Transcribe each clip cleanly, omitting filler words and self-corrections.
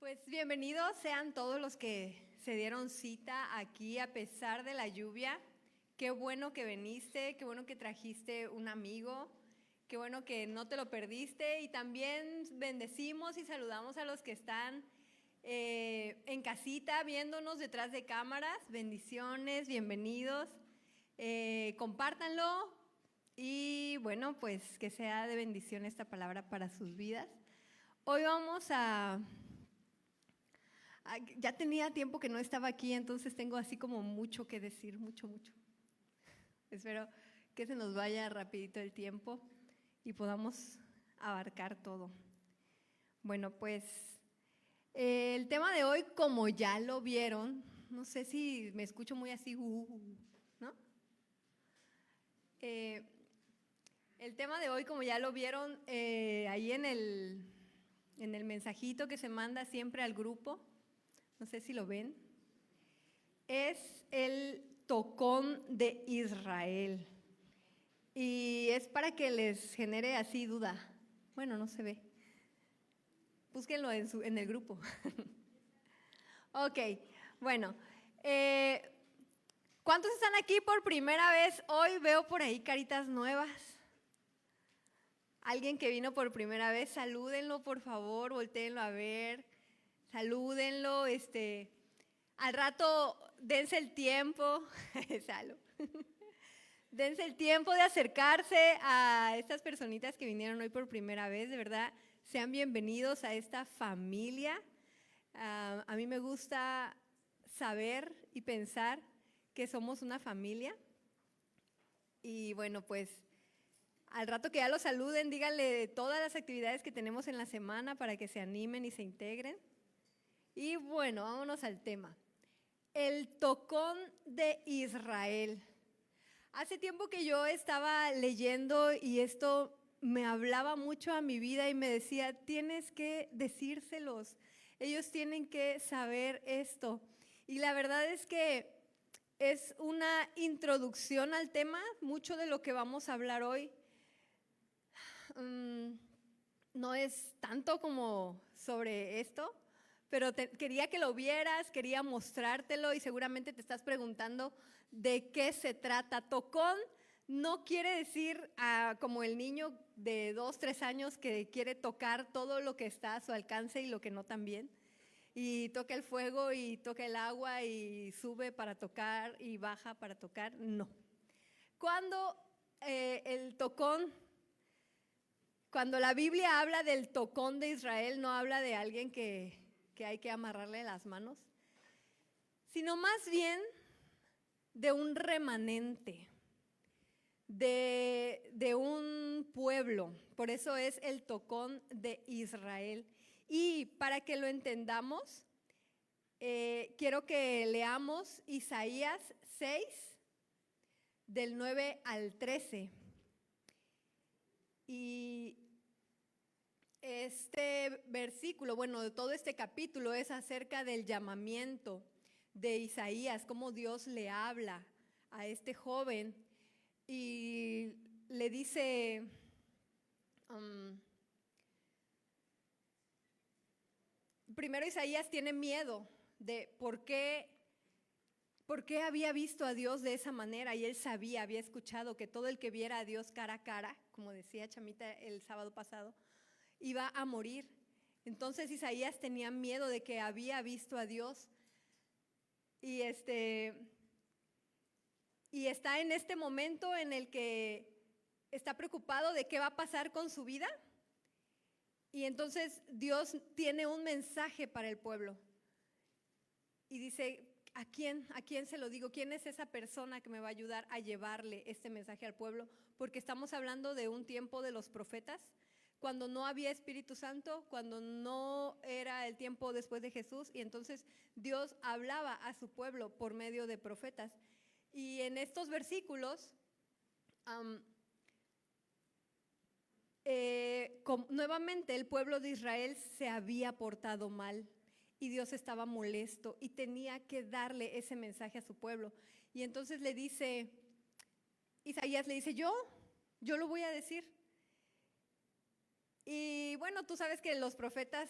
Pues bienvenidos sean todos los que se dieron cita aquí a pesar de la lluvia. Qué bueno que viniste, qué bueno que trajiste un amigo, qué bueno que no te lo perdiste, y también bendecimos y saludamos a los que están en casita viéndonos detrás de cámaras. Bendiciones, bienvenidos, compártanlo y bueno, pues que sea de bendición esta palabra para sus vidas. Hoy vamos ya tenía tiempo que no estaba aquí, entonces tengo así como mucho que decir, mucho. Espero que se nos vaya rapidito el tiempo y podamos abarcar todo. Bueno, pues el tema de hoy, como ya lo vieron, no sé si me escucho muy así, ¿no? El tema de hoy, como ya lo vieron ahí en el mensajito que se manda siempre al grupo, no sé si lo ven, es el tocón de Israel. Y es para que les genere así duda. Bueno, no se ve. Búsquenlo en el grupo. Ok, bueno. ¿Cuántos están aquí por primera vez? Hoy veo por ahí caritas nuevas. Alguien que vino por primera vez, salúdenlo por favor, voltéenlo a ver. Salúdenlo, al rato dense el tiempo, dense el tiempo de acercarse a estas personitas que vinieron hoy por primera vez, de verdad, sean bienvenidos a esta familia. A mí me gusta saber y pensar que somos una familia. Y bueno, pues al rato que ya los saluden, díganle de todas las actividades que tenemos en la semana para que se animen y se integren. Y bueno, vámonos al tema. El tocón de Israel. Hace tiempo que yo estaba leyendo y esto me hablaba mucho a mi vida y me decía, tienes que decírselos, ellos tienen que saber esto. Y la verdad es que es una introducción al tema, mucho de lo que vamos a hablar hoy. No es tanto como sobre esto, pero quería que lo vieras, quería mostrártelo y seguramente te estás preguntando de qué se trata. Tocón no quiere decir como el niño de 2, 3 años que quiere tocar todo lo que está a su alcance y lo que no también. Y toca el fuego y toca el agua y sube para tocar y baja para tocar. No. Cuando la Biblia habla del tocón de Israel, no habla de alguien que hay que amarrarle las manos, sino más bien de un remanente, de un pueblo. Por eso es el tocón de Israel. Y para que lo entendamos, quiero que leamos Isaías 6, del 9 al 13. Y este versículo, bueno, todo este capítulo es acerca del llamamiento de Isaías, cómo Dios le habla a este joven y le dice, primero Isaías tiene miedo de por qué había visto a Dios de esa manera, y él había escuchado que todo el que viera a Dios cara a cara, como decía Chamita el sábado pasado, iba a morir. Entonces Isaías tenía miedo de que había visto a Dios y está en este momento en el que está preocupado de qué va a pasar con su vida. Y entonces Dios tiene un mensaje para el pueblo y dice, ¿a quién se lo digo? ¿Quién es esa persona que me va a ayudar a llevarle este mensaje al pueblo? Porque estamos hablando de un tiempo de los profetas, cuando no había Espíritu Santo, cuando no era el tiempo después de Jesús, y entonces Dios hablaba a su pueblo por medio de profetas. Y en estos versículos, nuevamente el pueblo de Israel se había portado mal y Dios estaba molesto y tenía que darle ese mensaje a su pueblo. Y entonces Isaías le dice, yo lo voy a decir. Y bueno, tú sabes que los profetas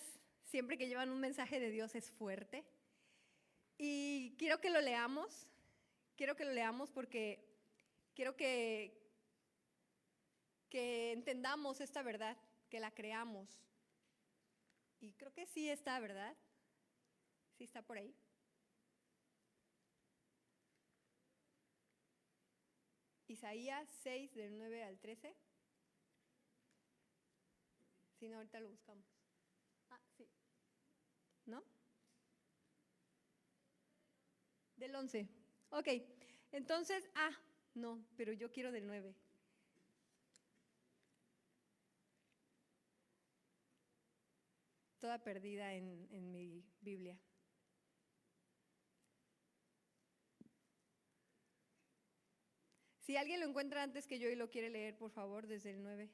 siempre que llevan un mensaje de Dios es fuerte. Y quiero que lo leamos porque quiero que entendamos esta verdad, que la creamos. Y creo que sí está, ¿verdad? Sí está por ahí. Isaías 6, del 9 al 13. Si no, ahorita lo buscamos. Ah, sí. ¿No? Del 11. Ok, entonces, no, pero yo quiero del 9. Toda perdida en mi Biblia. Si alguien lo encuentra antes que yo y lo quiere leer, por favor, desde el 9.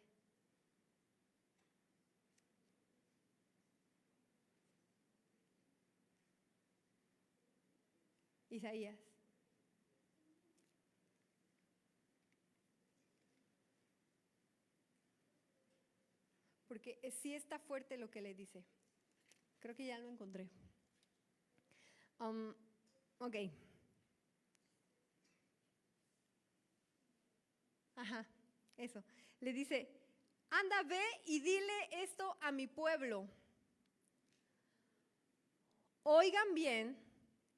Isaías. Porque sí está fuerte lo que le dice. Creo que ya lo encontré. Ok. Ajá, eso. Le dice, anda, ve y dile esto a mi pueblo. Oigan bien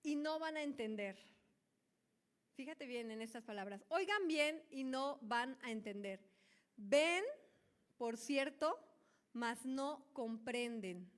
y no van a entender. Fíjate bien en estas palabras. Oigan bien y no van a entender. Ven, por cierto, mas no comprenden.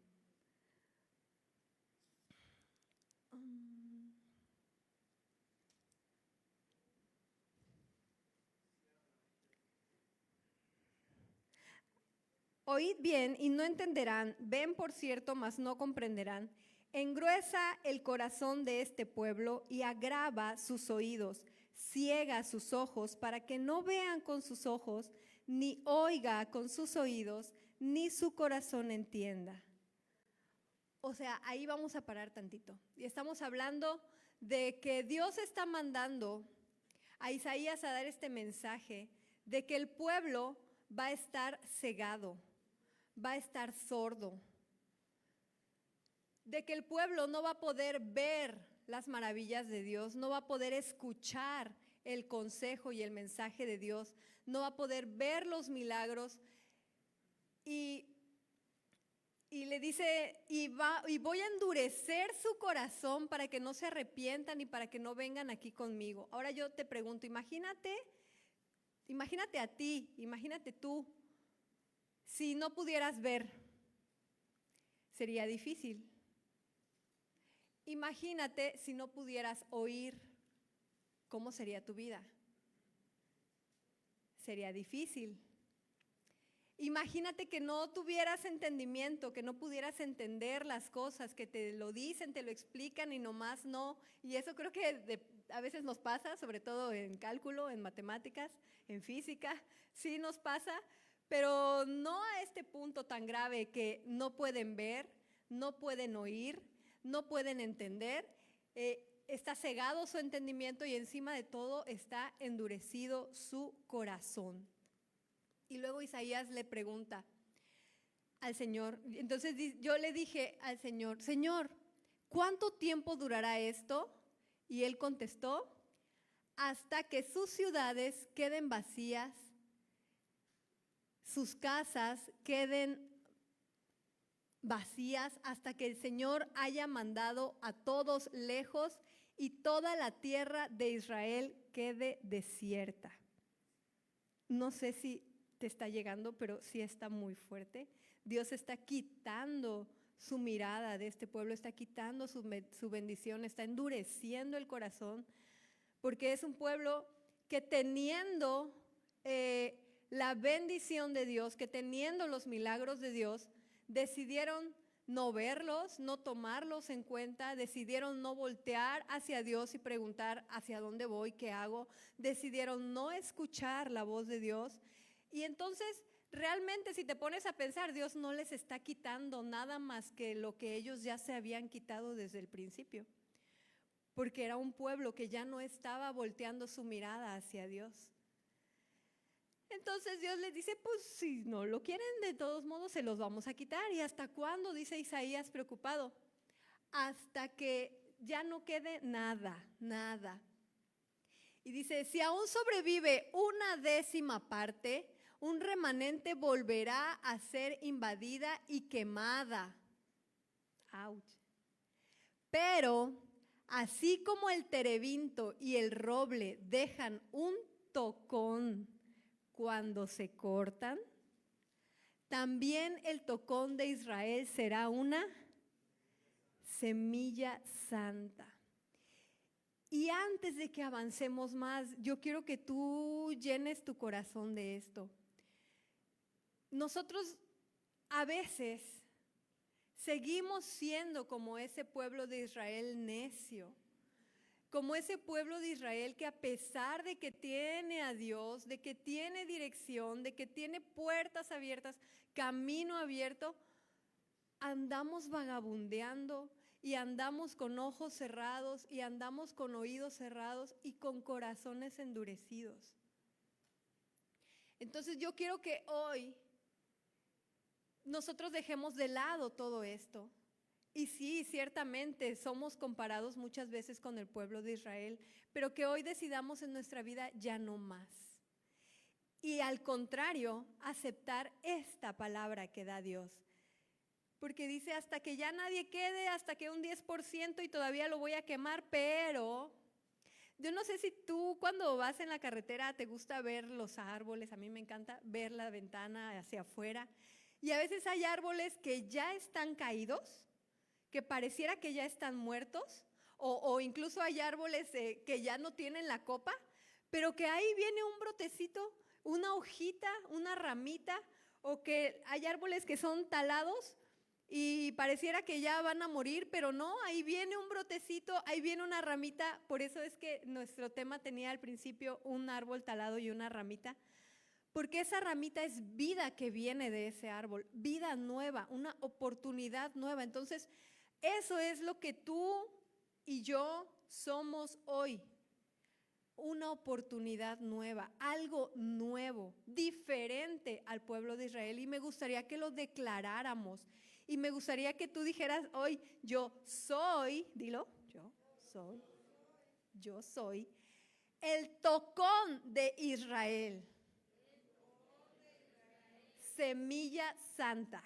Oíd bien y no entenderán, ven por cierto, mas no comprenderán. Engruesa el corazón de este pueblo y agrava sus oídos, ciega sus ojos para que no vean con sus ojos, ni oiga con sus oídos, ni su corazón entienda. O sea, ahí vamos a parar tantito. Y estamos hablando de que Dios está mandando a Isaías a dar este mensaje de que el pueblo va a estar cegado, va a estar sordo, de que el pueblo no va a poder ver las maravillas de Dios, no va a poder escuchar el consejo y el mensaje de Dios, no va a poder ver los milagros. Y le dice, y voy a endurecer su corazón para que no se arrepientan y para que no vengan aquí conmigo. Ahora yo te pregunto, imagínate a ti, imagínate tú, si no pudieras ver, sería difícil. Imagínate si no pudieras oír, ¿cómo sería tu vida? Sería difícil. Imagínate que no tuvieras entendimiento, que no pudieras entender las cosas, que te lo dicen, te lo explican y nomás no. Y eso creo que a veces nos pasa, sobre todo en cálculo, en matemáticas, en física, sí nos pasa, pero no a este punto tan grave que no pueden ver, no pueden oír, no pueden entender. Está cegado su entendimiento y encima de todo está endurecido su corazón. Y luego Isaías le pregunta al Señor, entonces yo le dije al Señor, Señor, ¿cuánto tiempo durará esto? Y él contestó, hasta que sus ciudades queden vacías, sus casas queden vacías, hasta que el Señor haya mandado a todos lejos y toda la tierra de Israel quede desierta. No sé si te está llegando, pero sí está muy fuerte. Dios está quitando su mirada de este pueblo, está quitando su bendición, está endureciendo el corazón, porque es un pueblo que teniendo la bendición de Dios, que teniendo los milagros de Dios, decidieron no verlos, no tomarlos en cuenta, decidieron no voltear hacia Dios y preguntar hacia dónde voy, qué hago, decidieron no escuchar la voz de Dios. Y entonces, realmente si te pones a pensar, Dios no les está quitando nada más que lo que ellos ya se habían quitado desde el principio, porque era un pueblo que ya no estaba volteando su mirada hacia Dios. Entonces Dios les dice, pues si no lo quieren, de todos modos se los vamos a quitar. ¿Y hasta cuándo? Dice Isaías preocupado. Hasta que ya no quede nada, nada. Y dice, si aún sobrevive una décima parte, un remanente volverá a ser invadida y quemada. ¡Auch! Pero así como el terebinto y el roble dejan un tocón cuando se cortan, también el tocón de Israel será una semilla santa. Y antes de que avancemos más, yo quiero que tú llenes tu corazón de esto. Nosotros a veces seguimos siendo como ese pueblo de Israel necio, como ese pueblo de Israel que a pesar de que tiene a Dios, de que tiene dirección, de que tiene puertas abiertas, camino abierto, andamos vagabundeando y andamos con ojos cerrados y andamos con oídos cerrados y con corazones endurecidos. Entonces yo quiero que hoy nosotros dejemos de lado todo esto. Y sí, ciertamente somos comparados muchas veces con el pueblo de Israel, pero que hoy decidamos en nuestra vida ya no más. Y al contrario, aceptar esta palabra que da Dios. Porque dice, hasta que ya nadie quede, hasta que un 10% y todavía lo voy a quemar, pero yo no sé si tú cuando vas en la carretera te gusta ver los árboles, a mí me encanta ver la ventana hacia afuera. Y a veces hay árboles que ya están caídos, que pareciera que ya están muertos, o incluso hay árboles que ya no tienen la copa, pero que ahí viene un brotecito, una hojita, una ramita, o que hay árboles que son talados y pareciera que ya van a morir, pero no, ahí viene un brotecito, ahí viene una ramita. Por eso es que nuestro tema tenía al principio un árbol talado y una ramita, porque esa ramita es vida que viene de ese árbol, vida nueva, una oportunidad nueva. Entonces, eso es lo que tú y yo somos hoy. Una oportunidad nueva, algo nuevo, diferente al pueblo de Israel. Y me gustaría que lo declaráramos. Y me gustaría que tú dijeras hoy, yo soy, dilo, yo soy el tocón de Israel. Semilla santa.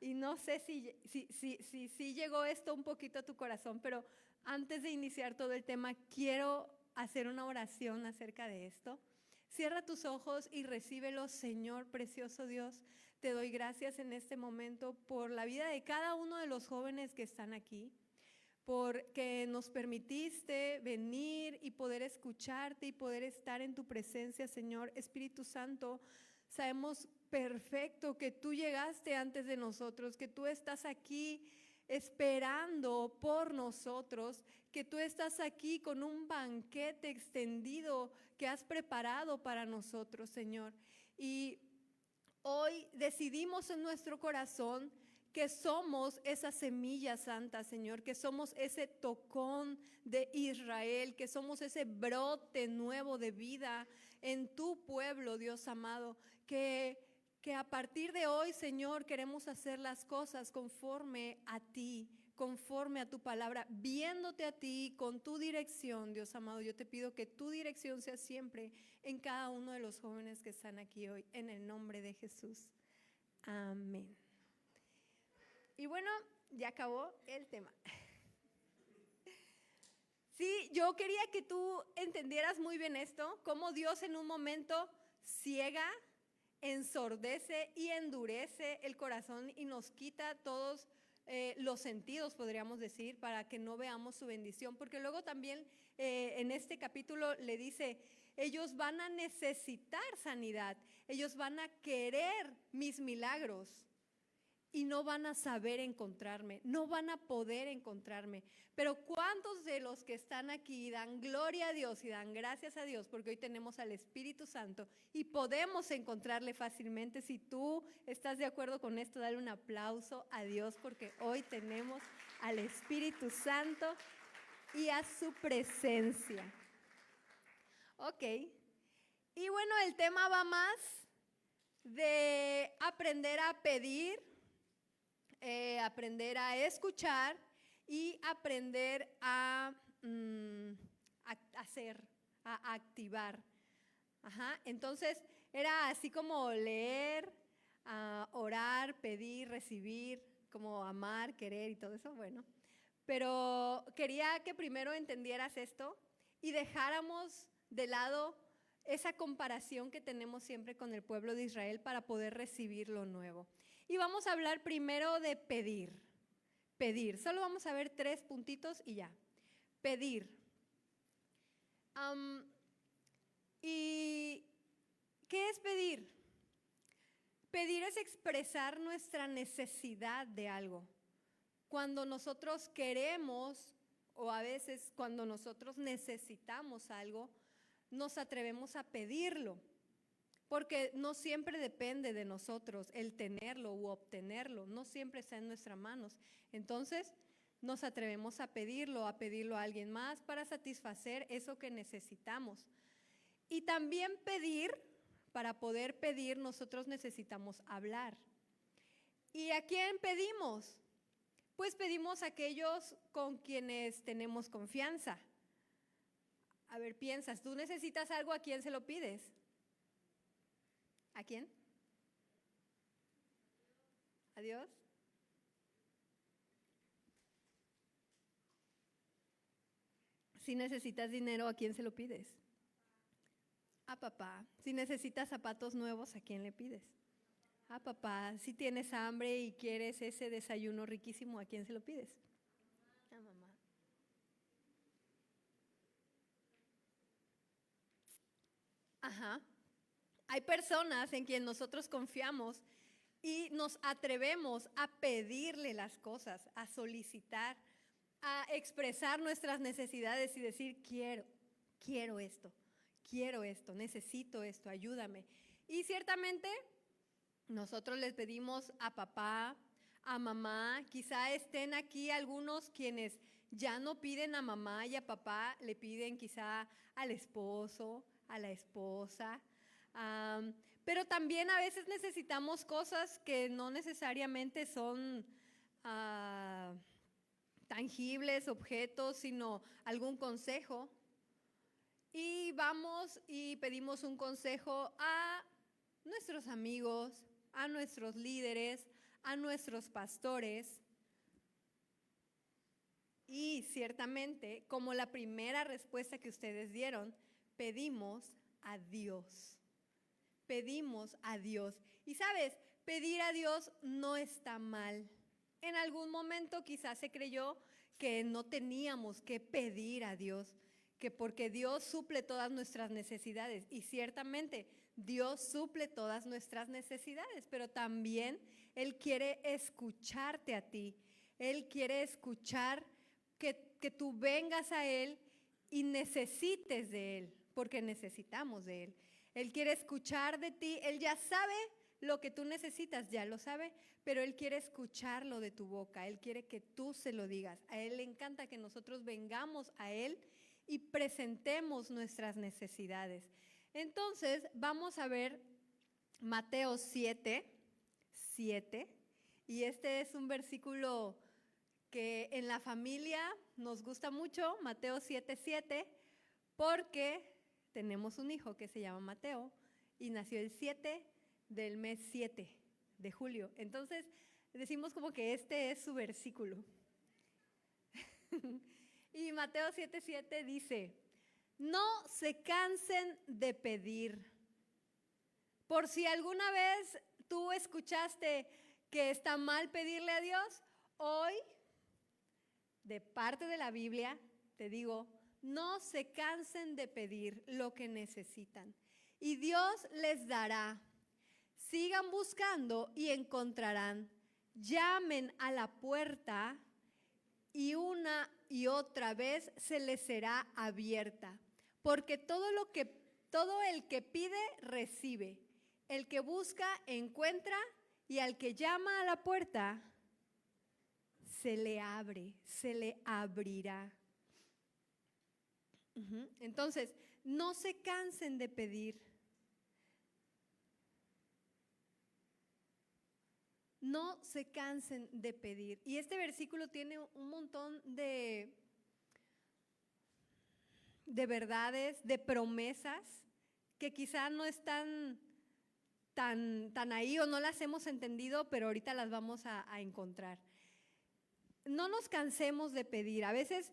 Y no sé si llegó esto un poquito a tu corazón, pero antes de iniciar todo el tema, quiero hacer una oración acerca de esto. Cierra tus ojos y recíbelo, Señor precioso Dios. Te doy gracias en este momento por la vida de cada uno de los jóvenes que están aquí, porque nos permitiste venir y poder escucharte y poder estar en tu presencia, Señor Espíritu Santo. Sabemos perfecto que tú llegaste antes de nosotros, que tú estás aquí esperando por nosotros, que tú estás aquí con un banquete extendido que has preparado para nosotros, Señor. Y hoy decidimos en nuestro corazón que somos esa semilla santa, Señor, que somos ese tocón de Israel, que somos ese brote nuevo de vida en tu pueblo, Dios amado, que a partir de hoy, Señor, queremos hacer las cosas conforme a ti, conforme a tu palabra, viéndote a ti con tu dirección, Dios amado. Yo te pido que tu dirección sea siempre en cada uno de los jóvenes que están aquí hoy, en el nombre de Jesús. Amén. Y bueno, ya acabó el tema. Sí, yo quería que tú entendieras muy bien esto, cómo Dios en un momento ciega, ensordece y endurece el corazón y nos quita todos los sentidos, podríamos decir, para que no veamos su bendición. Porque luego también en este capítulo le dice, ellos van a necesitar sanidad, ellos van a querer mis milagros. Y no van a saber encontrarme, no van a poder encontrarme. Pero ¿cuántos de los que están aquí dan gloria a Dios y dan gracias a Dios? Porque hoy tenemos al Espíritu Santo y podemos encontrarle fácilmente. Si tú estás de acuerdo con esto, dale un aplauso a Dios porque hoy tenemos al Espíritu Santo y a su presencia. Ok. Y bueno, el tema va más de aprender a pedir, aprender a escuchar y aprender a hacer, a activar. Ajá. Entonces, era así como leer, orar, pedir, recibir, como amar, querer y todo eso, bueno. Pero quería que primero entendieras esto y dejáramos de lado esa comparación que tenemos siempre con el pueblo de Israel para poder recibir lo nuevo. Y vamos a hablar primero de pedir. Pedir. Solo vamos a ver 3 puntitos y ya. Pedir. ¿Y qué es pedir? Pedir es expresar nuestra necesidad de algo. Cuando nosotros queremos o a veces cuando nosotros necesitamos algo, nos atrevemos a pedirlo, porque no siempre depende de nosotros el tenerlo u obtenerlo, no siempre está en nuestras manos. Entonces, nos atrevemos a pedirlo a alguien más para satisfacer eso que necesitamos. Y también pedir, para poder pedir, nosotros necesitamos hablar. ¿Y a quién pedimos? Pues pedimos a aquellos con quienes tenemos confianza. A ver, piensas, ¿tú necesitas algo? ¿A quién se lo pides? ¿A quién? ¿A Dios? Si necesitas dinero, ¿a quién se lo pides? A papá. Si necesitas zapatos nuevos, ¿a quién le pides? A papá. Si tienes hambre y quieres ese desayuno riquísimo, ¿a quién se lo pides? A mamá. Ajá. Hay personas en quien nosotros confiamos y nos atrevemos a pedirle las cosas, a solicitar, a expresar nuestras necesidades y decir, quiero esto, necesito esto, ayúdame. Y ciertamente nosotros les pedimos a papá, a mamá, quizá estén aquí algunos quienes ya no piden a mamá y a papá, le piden quizá al esposo, a la esposa. Pero también a veces necesitamos cosas que no necesariamente son tangibles, objetos, sino algún consejo. Y vamos y pedimos un consejo a nuestros amigos, a nuestros líderes, a nuestros pastores. Y ciertamente, como la primera respuesta que ustedes dieron, pedimos a Dios. Pedimos a Dios. Y sabes, pedir a Dios no está mal. En algún momento quizás se creyó que no teníamos que pedir a Dios, que porque Dios suple todas nuestras necesidades. Y ciertamente Dios suple todas nuestras necesidades, pero también Él quiere escucharte a ti. Él quiere escuchar que tú vengas a Él y necesites de Él, porque necesitamos de Él. Él quiere escuchar de ti, Él ya sabe lo que tú necesitas, ya lo sabe, pero Él quiere escucharlo de tu boca, Él quiere que tú se lo digas. A Él le encanta que nosotros vengamos a Él y presentemos nuestras necesidades. Entonces, vamos a ver Mateo 7, y este es un versículo que en la familia nos gusta mucho, Mateo 7, porque tenemos un hijo que se llama Mateo y nació el 7 del mes 7 de julio. Entonces, decimos como que este es su versículo. Y Mateo 7 dice, no se cansen de pedir. Por si alguna vez tú escuchaste que está mal pedirle a Dios, hoy, de parte de la Biblia, te digo, no se cansen de pedir lo que necesitan y Dios les dará. Sigan buscando y encontrarán. Llamen a la puerta y una y otra vez se les será abierta. Porque todo el que pide, recibe. El que busca, encuentra, y al que llama a la puerta, se le abre, se le abrirá. Entonces, no se cansen de pedir. no se cansen de pedir. Y este versículo tiene un montón de verdades, de promesas que quizá no están tan ahí o no las hemos entendido, pero ahorita las vamos a encontrar. No nos cansemos de pedir. A veces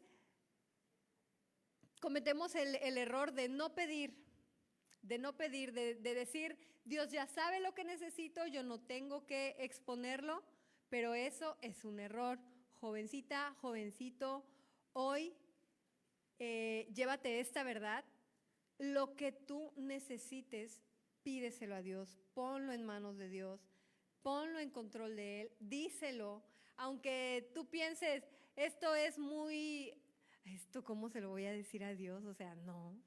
cometemos el error de no pedir, de decir, Dios ya sabe lo que necesito, yo no tengo que exponerlo, pero eso es un error. Jovencita, jovencito, hoy llévate esta verdad. Lo que tú necesites, pídeselo a Dios, ponlo en manos de Dios, ponlo en control de Él, díselo, aunque tú pienses, esto ¿cómo se lo voy a decir a Dios? O sea, no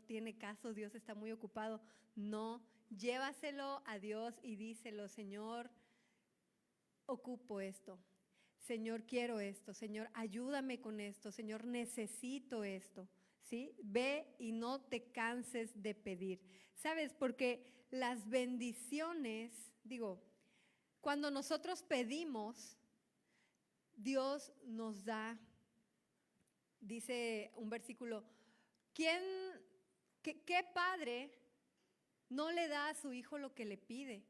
tiene caso, Dios está muy ocupado. No, llévaselo a Dios y díselo, Señor, ocupo esto. Señor, quiero esto. Señor, ayúdame con esto. Señor, necesito esto. ¿Sí? Ve y no te canses de pedir. ¿Sabes? Porque las bendiciones, cuando nosotros pedimos, Dios nos da, dice un versículo, ¿qué padre no le da a su hijo lo que le pide?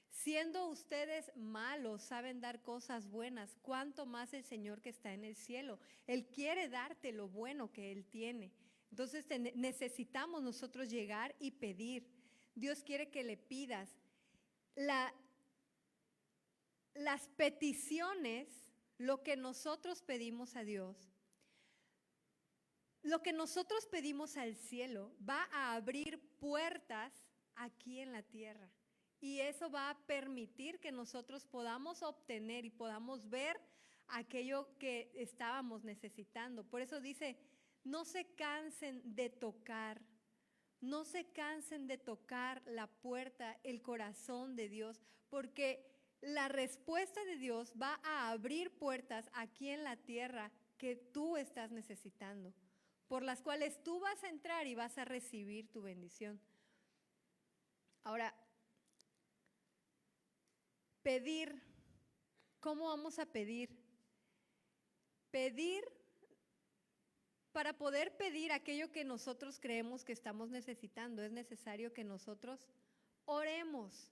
Siendo ustedes malos, saben dar cosas buenas, ¿cuánto más el Señor que está en el cielo? Él quiere darte lo bueno que Él tiene. Entonces necesitamos nosotros llegar y pedir. Dios quiere que le pidas. Las peticiones, lo que nosotros pedimos a Dios, lo que nosotros pedimos al cielo, va a abrir puertas aquí en la tierra. Y eso va a permitir que nosotros podamos obtener y podamos ver aquello que estábamos necesitando. Por eso dice, no se cansen de tocar, no se cansen de tocar la puerta, el corazón de Dios, porque la respuesta de Dios va a abrir puertas aquí en la tierra que tú estás necesitando, por las cuales tú vas a entrar y vas a recibir tu bendición. Ahora, pedir, ¿cómo vamos a pedir? Pedir, para poder pedir aquello que nosotros creemos que estamos necesitando, es necesario que nosotros oremos.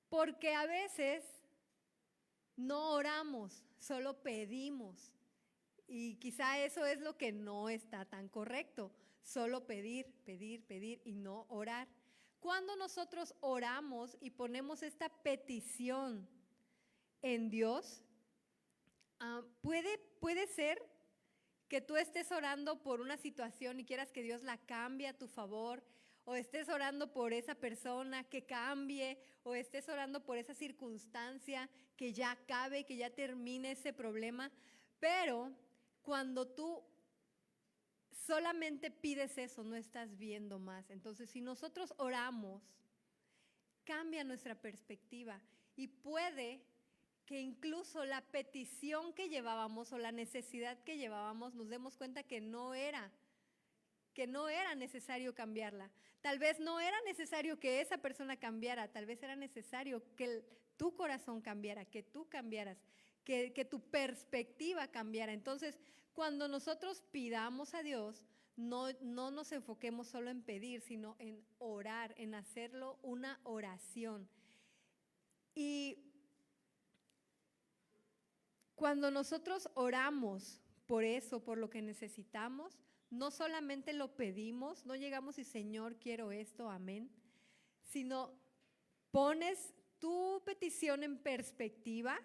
Porque a veces no oramos, solo pedimos. Y quizá eso es lo que no está tan correcto, solo pedir, pedir, pedir y no orar. Cuando nosotros oramos y ponemos esta petición en Dios, puede ser que tú estés orando por una situación y quieras que Dios la cambie a tu favor, o estés orando por esa persona que cambie, o estés orando por esa circunstancia que ya acabe, que ya termine ese problema. Pero cuando tú solamente pides eso, no estás viendo más. Entonces, si nosotros oramos, cambia nuestra perspectiva y puede que incluso la petición que llevábamos o la necesidad que llevábamos nos demos cuenta que no era necesario cambiarla. Tal vez no era necesario que esa persona cambiara, tal vez era necesario que tu corazón cambiara, que tú cambiaras, que tu perspectiva cambiara. Entonces, cuando nosotros pidamos a Dios, no nos enfoquemos solo en pedir, sino en orar, en hacerlo una oración. Y cuando nosotros oramos por eso, por lo que necesitamos, no solamente lo pedimos, no llegamos y Señor, quiero esto, amén, sino pones tu petición en perspectiva.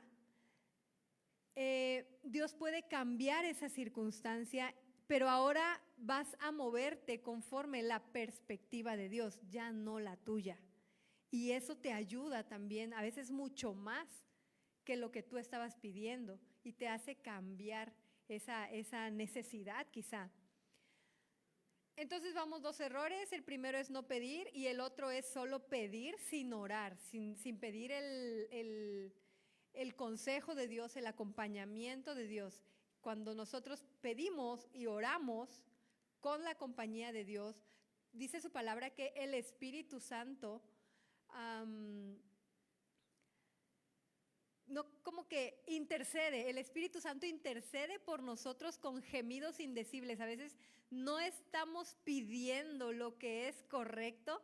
Dios puede cambiar esa circunstancia, pero ahora vas a moverte conforme la perspectiva de Dios, ya no la tuya. Y eso te ayuda también, a veces mucho más que lo que tú estabas pidiendo, y te hace cambiar esa necesidad quizá. Entonces vamos, 2 errores. El primero es no pedir y el otro es solo pedir sin orar, sin pedir el consejo de Dios, el acompañamiento de Dios. Cuando nosotros pedimos y oramos con la compañía de Dios, dice su palabra que el Espíritu Santo no como que intercede, el Espíritu Santo intercede por nosotros con gemidos indecibles. A veces no estamos pidiendo lo que es correcto,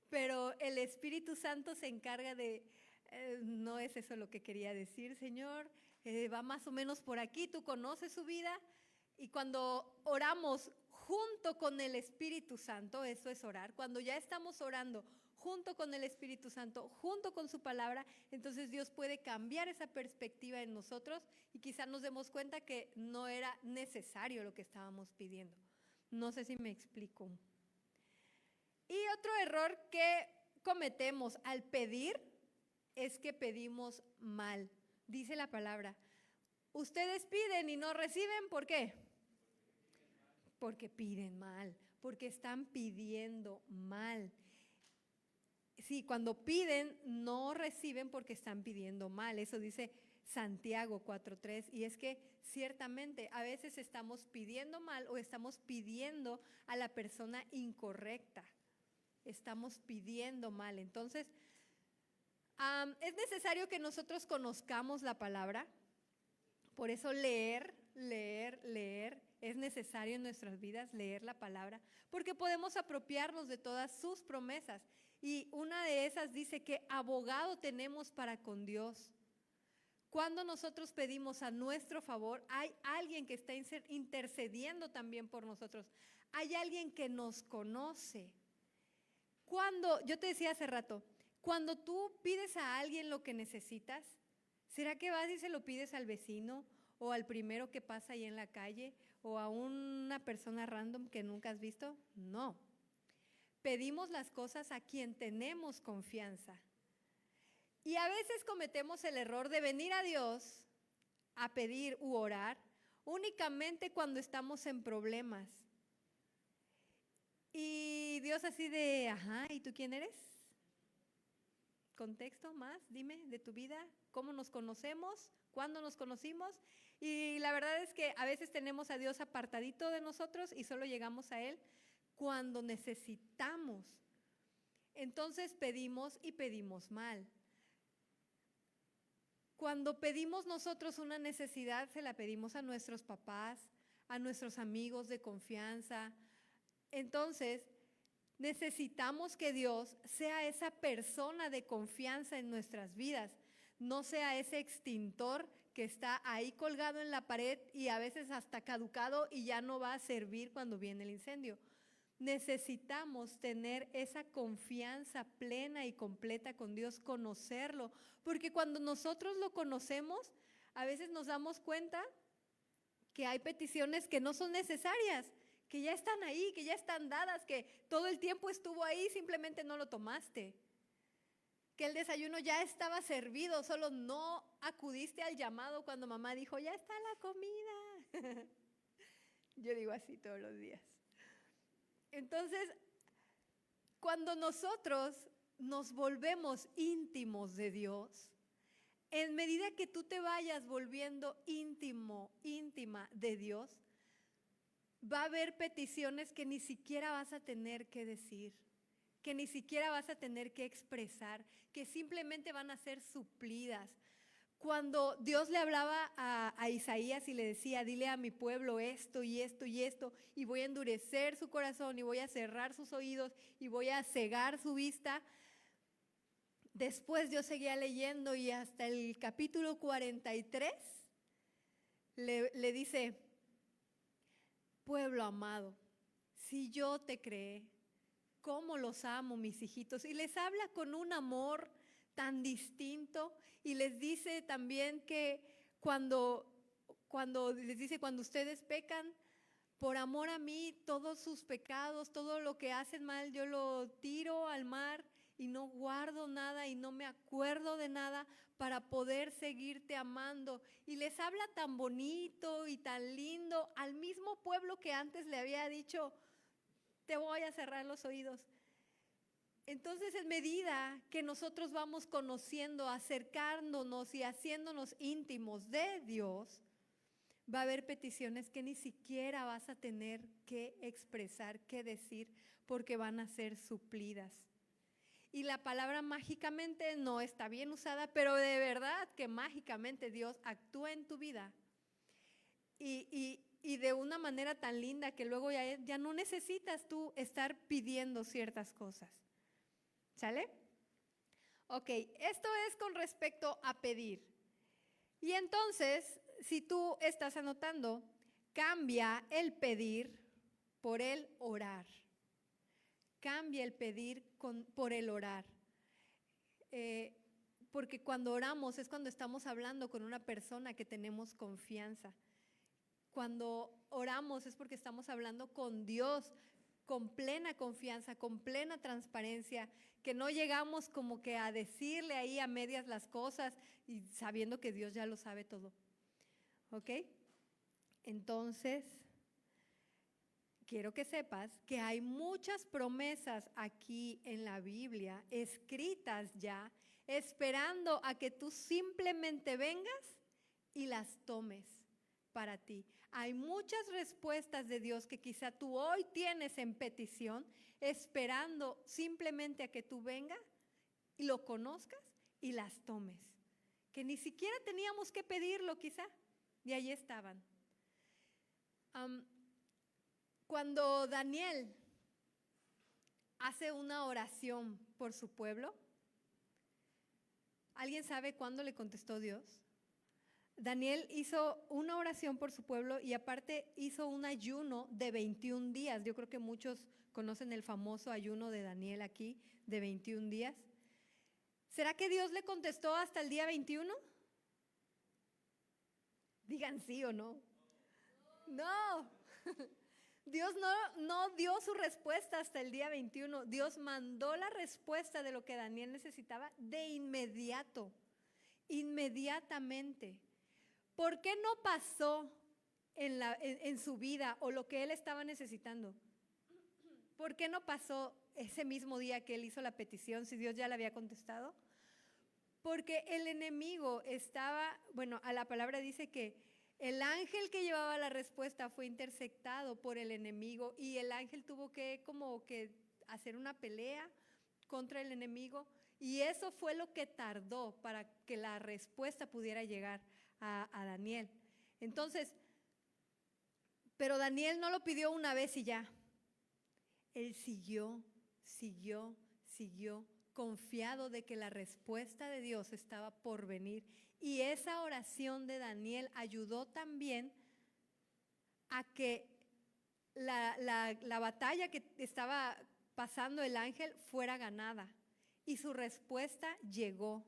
pero el Espíritu Santo se encarga de, no es eso lo que quería decir, Señor, va más o menos por aquí, tú conoces su vida. Y cuando oramos junto con el Espíritu Santo, eso es orar, cuando ya estamos orando junto con el Espíritu Santo, junto con su palabra, entonces Dios puede cambiar esa perspectiva en nosotros y quizás nos demos cuenta que no era necesario lo que estábamos pidiendo. No sé si me explico. Y otro error que cometemos al pedir es que pedimos mal. Dice la palabra, ustedes piden y no reciben, ¿por qué? Porque piden mal, porque están pidiendo mal. Sí, cuando piden, no reciben porque están pidiendo mal. Eso dice Santiago 4:3. Y es que ciertamente a veces estamos pidiendo mal o estamos pidiendo a la persona incorrecta. Estamos pidiendo mal. Entonces, es necesario que nosotros conozcamos la palabra. Por eso leer es necesario en nuestras vidas, leer la palabra, porque podemos apropiarnos de todas sus promesas. Y una de esas dice que abogado tenemos para con Dios. Cuando nosotros pedimos a nuestro favor, hay alguien que está intercediendo también por nosotros. Hay alguien que nos conoce. Yo te decía hace rato, cuando tú pides a alguien lo que necesitas, ¿será que vas y se lo pides al vecino o al primero que pasa ahí en la calle o a una persona random que nunca has visto? No. Pedimos las cosas a quien tenemos confianza. Y a veces cometemos el error de venir a Dios a pedir u orar únicamente cuando estamos en problemas. Y Dios así de, ajá, ¿y tú quién eres? Contexto más, dime, de tu vida, cómo nos conocemos, cuándo nos conocimos. Y la verdad es que a veces tenemos a Dios apartadito de nosotros y solo llegamos a Él cuando necesitamos. Entonces pedimos y pedimos mal. Cuando pedimos nosotros una necesidad, se la pedimos a nuestros papás, a nuestros amigos de confianza. Entonces, necesitamos que Dios sea esa persona de confianza en nuestras vidas, no sea ese extintor que está ahí colgado en la pared y a veces hasta caducado y ya no va a servir cuando viene el incendio. Necesitamos tener esa confianza plena y completa con Dios, conocerlo, porque cuando nosotros lo conocemos, a veces nos damos cuenta que hay peticiones que no son necesarias, que ya están ahí, que ya están dadas, que todo el tiempo estuvo ahí, simplemente no lo tomaste. Que el desayuno ya estaba servido, solo no acudiste al llamado cuando mamá dijo, ya está la comida. Yo digo así todos los días. Entonces, cuando nosotros nos volvemos íntimos de Dios, en medida que tú te vayas volviendo íntimo, íntima de Dios, va a haber peticiones que ni siquiera vas a tener que decir, que ni siquiera vas a tener que expresar, que simplemente van a ser suplidas. Cuando Dios le hablaba a Isaías y le decía, dile a mi pueblo esto y esto y esto, y voy a endurecer su corazón y voy a cerrar sus oídos y voy a cegar su vista. Después yo seguía leyendo y hasta el capítulo 43 le dice, pueblo amado, si yo te creé, cómo los amo mis hijitos. Y les habla con un amor tan distinto y les dice también que cuando ustedes pecan, por amor a mí, todos sus pecados, todo lo que hacen mal, yo lo tiro al mar y no guardo nada y no me acuerdo de nada para poder seguirte amando. Y les habla tan bonito y tan lindo al mismo pueblo que antes le había dicho, te voy a cerrar los oídos. Entonces, en medida que nosotros vamos conociendo, acercándonos y haciéndonos íntimos de Dios, va a haber peticiones que ni siquiera vas a tener que expresar, que decir, porque van a ser suplidas. Y la palabra mágicamente no está bien usada, pero de verdad que mágicamente Dios actúa en tu vida. Y de una manera tan linda que luego ya no necesitas tú estar pidiendo ciertas cosas. ¿Sale? Ok, esto es con respecto a pedir. Y entonces, si tú estás anotando, cambia el pedir por el orar. Cambia el pedir por el orar. Porque cuando oramos es cuando estamos hablando con una persona que tenemos confianza. Cuando oramos es porque estamos hablando con Dios con plena confianza, con plena transparencia, que no llegamos como que a decirle ahí a medias las cosas y sabiendo que Dios ya lo sabe todo. ¿Ok? Entonces, quiero que sepas que hay muchas promesas aquí en la Biblia, escritas ya, esperando a que tú simplemente vengas y las tomes para ti. Hay muchas respuestas de Dios que quizá tú hoy tienes en petición, esperando simplemente a que tú vengas y lo conozcas y las tomes. Que ni siquiera teníamos que pedirlo quizá, y ahí estaban. Cuando Daniel hace una oración por su pueblo, ¿alguien sabe cuándo le contestó Dios? Daniel hizo una oración por su pueblo y aparte hizo un ayuno de 21 días. Yo creo que muchos conocen el famoso ayuno de Daniel aquí, de 21 días. ¿Será que Dios le contestó hasta el día 21? Digan sí o no. No. Dios no dio su respuesta hasta el día 21. Dios mandó la respuesta de lo que Daniel necesitaba de inmediato, inmediatamente. ¿Por qué no pasó en su vida o lo que él estaba necesitando? ¿Por qué no pasó ese mismo día que él hizo la petición si Dios ya le había contestado? Porque el enemigo estaba, a la palabra dice que el ángel que llevaba la respuesta fue interceptado por el enemigo y el ángel tuvo que como que hacer una pelea contra el enemigo y eso fue lo que tardó para que la respuesta pudiera llegar a Daniel. Entonces, pero Daniel no lo pidió una vez y ya. Él siguió, confiado de que la respuesta de Dios estaba por venir. Y esa oración de Daniel ayudó también a que la batalla que estaba pasando el ángel fuera ganada. Y su respuesta llegó.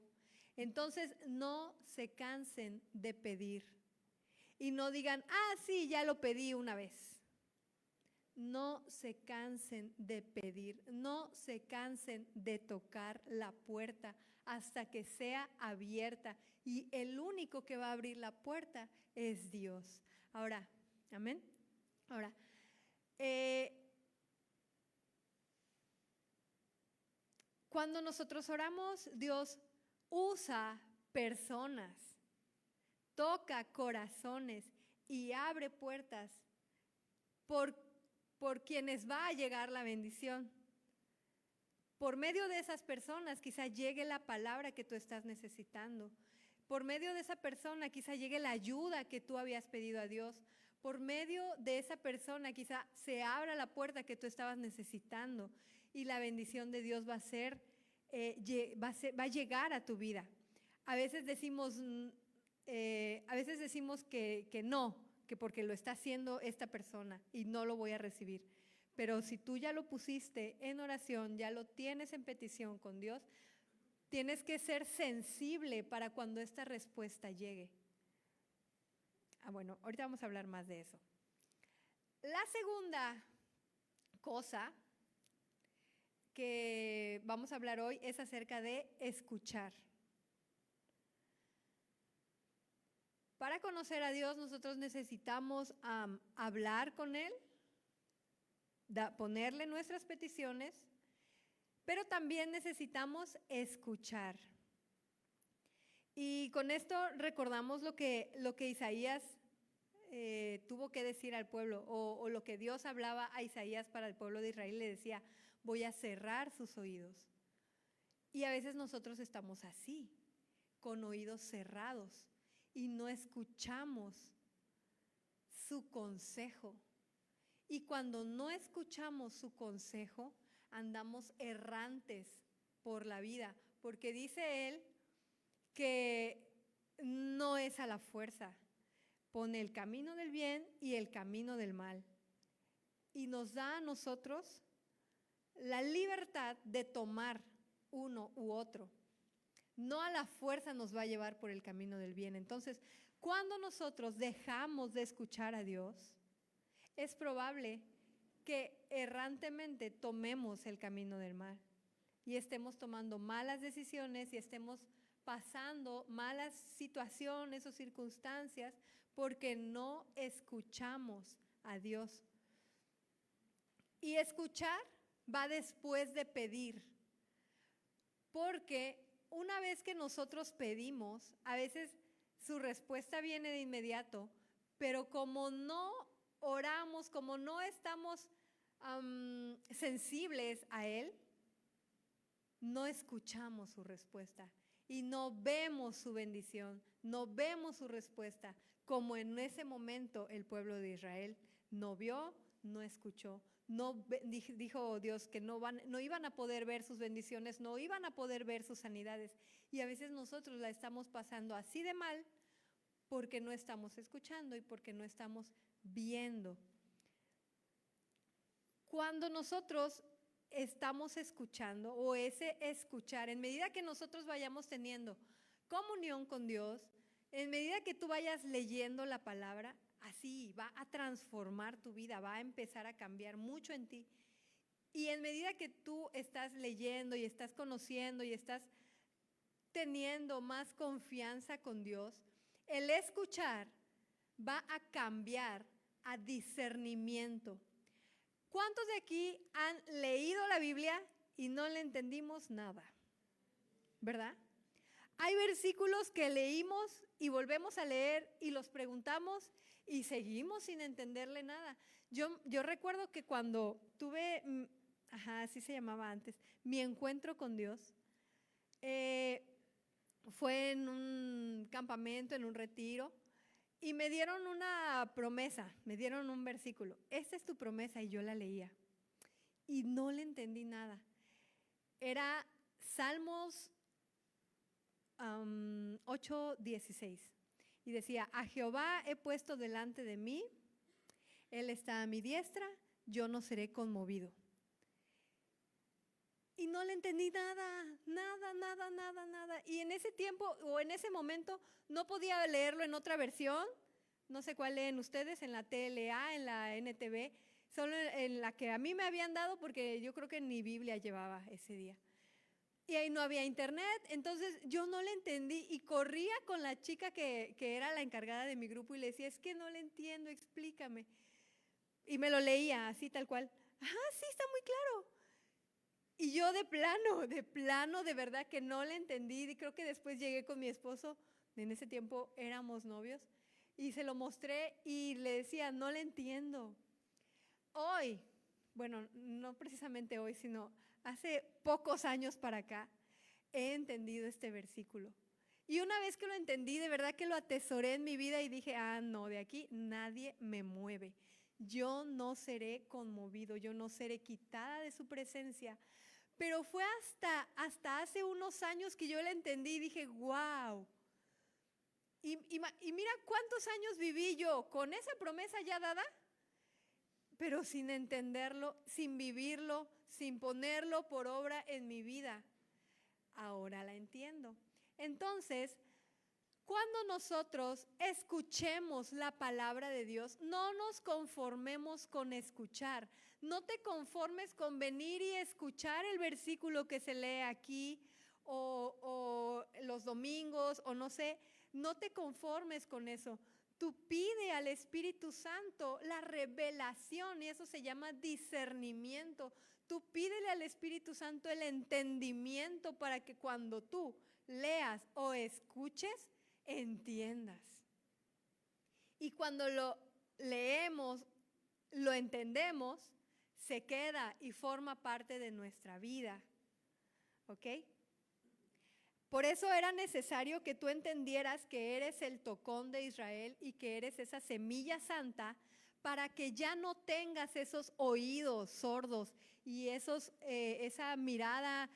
Entonces, no se cansen de pedir. Y no digan, sí, ya lo pedí una vez. No se cansen de pedir, no se cansen de tocar la puerta hasta que sea abierta. Y el único que va a abrir la puerta es Dios. Ahora, amén. Ahora, cuando nosotros oramos, Dios usa personas, toca corazones y abre puertas por quienes va a llegar la bendición. Por medio de esas personas quizá llegue la palabra que tú estás necesitando. Por medio de esa persona quizá llegue la ayuda que tú habías pedido a Dios. Por medio de esa persona quizá se abra la puerta que tú estabas necesitando y la bendición de Dios va a llegar a tu vida. A veces decimos que no, que porque lo está haciendo esta persona y no lo voy a recibir. Pero si tú ya lo pusiste en oración, ya lo tienes en petición con Dios, tienes que ser sensible para cuando esta respuesta llegue. Ahorita vamos a hablar más de eso. La segunda cosa que vamos a hablar hoy es acerca de escuchar. Para conocer a Dios nosotros necesitamos hablar con Él, ponerle nuestras peticiones, pero también necesitamos escuchar. Y con esto recordamos lo que Isaías tuvo que decir al pueblo, o lo que Dios hablaba a Isaías para el pueblo de Israel, le decía, voy a cerrar sus oídos. Y a veces nosotros estamos así, con oídos cerrados, y no escuchamos su consejo. Y cuando no escuchamos su consejo, andamos errantes por la vida, porque dice él que no es a la fuerza, pone el camino del bien y el camino del mal. Y nos da a nosotros la libertad de tomar uno u otro. No a la fuerza nos va a llevar por el camino del bien. Entonces, cuando nosotros dejamos de escuchar a Dios, es probable que errantemente tomemos el camino del mal y estemos tomando malas decisiones y estemos pasando malas situaciones o circunstancias porque no escuchamos a Dios. Y escuchar va después de pedir, porque una vez que nosotros pedimos, a veces su respuesta viene de inmediato, pero como no oramos, como no estamos sensibles a Él, no escuchamos su respuesta y no vemos su bendición, no vemos su respuesta, como en ese momento el pueblo de Israel no vio, no escuchó. No dijo Dios que no iban a poder ver sus bendiciones, no iban a poder ver sus sanidades. Y a veces nosotros la estamos pasando así de mal porque no estamos escuchando y porque no estamos viendo. Cuando nosotros estamos escuchando, o ese escuchar, en medida que nosotros vayamos teniendo comunión con Dios, en medida que tú vayas leyendo la palabra, así va a transformar tu vida, va a empezar a cambiar mucho en ti. Y en medida que tú estás leyendo y estás conociendo y estás teniendo más confianza con Dios, el escuchar va a cambiar a discernimiento. ¿Cuántos de aquí han leído la Biblia y no le entendimos nada? ¿Verdad? Hay versículos que leímos y volvemos a leer y los preguntamos y seguimos sin entenderle nada. Yo recuerdo que cuando tuve, así se llamaba antes, mi encuentro con Dios, fue en un campamento, en un retiro, y me dieron una promesa, me dieron un versículo. Esta es tu promesa, y yo la leía. Y no le entendí nada. Era Salmos 8:16. Y decía, a Jehová he puesto delante de mí, Él está a mi diestra, yo no seré conmovido. Y no le entendí nada. Y en ese tiempo o en ese momento no podía leerlo en otra versión. No sé cuál leen ustedes, en la TLA, en la NTV, solo en la que a mí me habían dado porque yo creo que ni Biblia llevaba ese día. Y ahí no había internet, entonces yo no le entendí y corría con la chica que era la encargada de mi grupo y le decía, es que no le entiendo, explícame. Y me lo leía así tal cual. Sí, está muy claro. Y yo de verdad que no le entendí. Y creo que después llegué con mi esposo, en ese tiempo éramos novios, y se lo mostré y le decía, no le entiendo. Hoy, bueno, no precisamente hoy, sino hace pocos años para acá, he entendido este versículo. Y una vez que lo entendí, de verdad que lo atesoré en mi vida y dije, no, de aquí nadie me mueve. Yo no seré conmovido, yo no seré quitada de su presencia. Pero fue hasta hace unos años que yo la entendí y dije, wow. Y mira cuántos años viví yo con esa promesa ya dada, pero sin entenderlo, sin vivirlo, sin ponerlo por obra en mi vida. Ahora la entiendo. Entonces, cuando nosotros escuchemos la palabra de Dios, no nos conformemos con escuchar. No te conformes con venir y escuchar el versículo que se lee aquí o los domingos o no sé. No te conformes con eso. Tú pide al Espíritu Santo la revelación y eso se llama discernimiento. Tú pídele al Espíritu Santo el entendimiento para que cuando tú leas o escuches, entiendas. Y cuando lo leemos, lo entendemos, se queda y forma parte de nuestra vida. ¿Ok? Por eso era necesario que tú entendieras que eres el tocón de Israel y que eres esa semilla santa, para que ya no tengas esos oídos sordos y esa mirada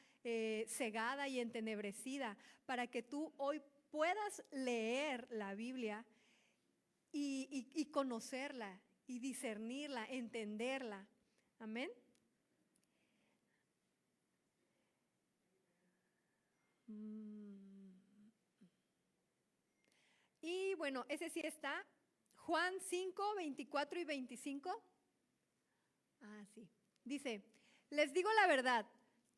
cegada y entenebrecida, para que tú hoy puedas leer la Biblia y conocerla y discernirla, entenderla. Amén. Y bueno, ese sí está. Juan 5, 24 y 25. Ah, sí. Dice, les digo la verdad,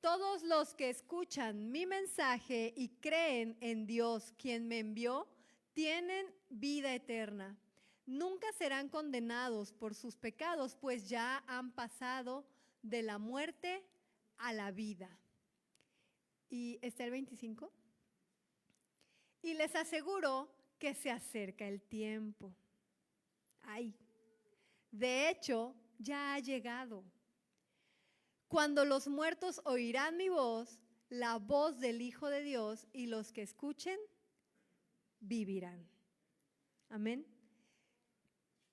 todos los que escuchan mi mensaje y creen en Dios, quien me envió, tienen vida eterna. Nunca serán condenados por sus pecados, pues ya han pasado de la muerte a la vida. ¿Y está el 25? Y les aseguro que se acerca el tiempo. Ay, de hecho, ya ha llegado. Cuando los muertos oirán mi voz, la voz del Hijo de Dios, y los que escuchen vivirán. Amén.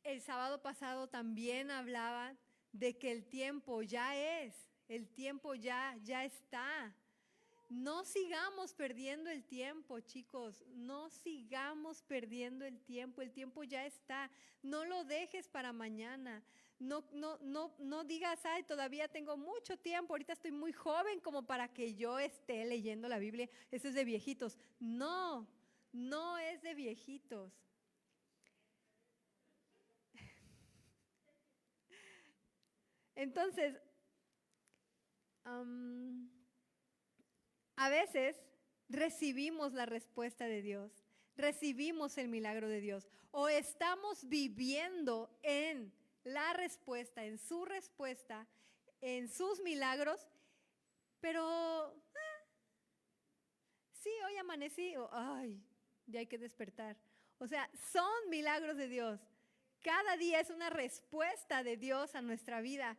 El sábado pasado también hablaba de que el tiempo ya es, el tiempo ya está. No sigamos perdiendo el tiempo, chicos, no sigamos perdiendo el tiempo ya está. No lo dejes para mañana. No digas, ay, todavía tengo mucho tiempo, ahorita estoy muy joven como para que yo esté leyendo la Biblia, eso es de viejitos. No, no es de viejitos. Entonces, a veces recibimos la respuesta de Dios, recibimos el milagro de Dios, o estamos viviendo en la respuesta, en su respuesta, en sus milagros, pero sí, hoy amanecí, ay, ya hay que despertar. O sea, son milagros de Dios. Cada día es una respuesta de Dios a nuestra vida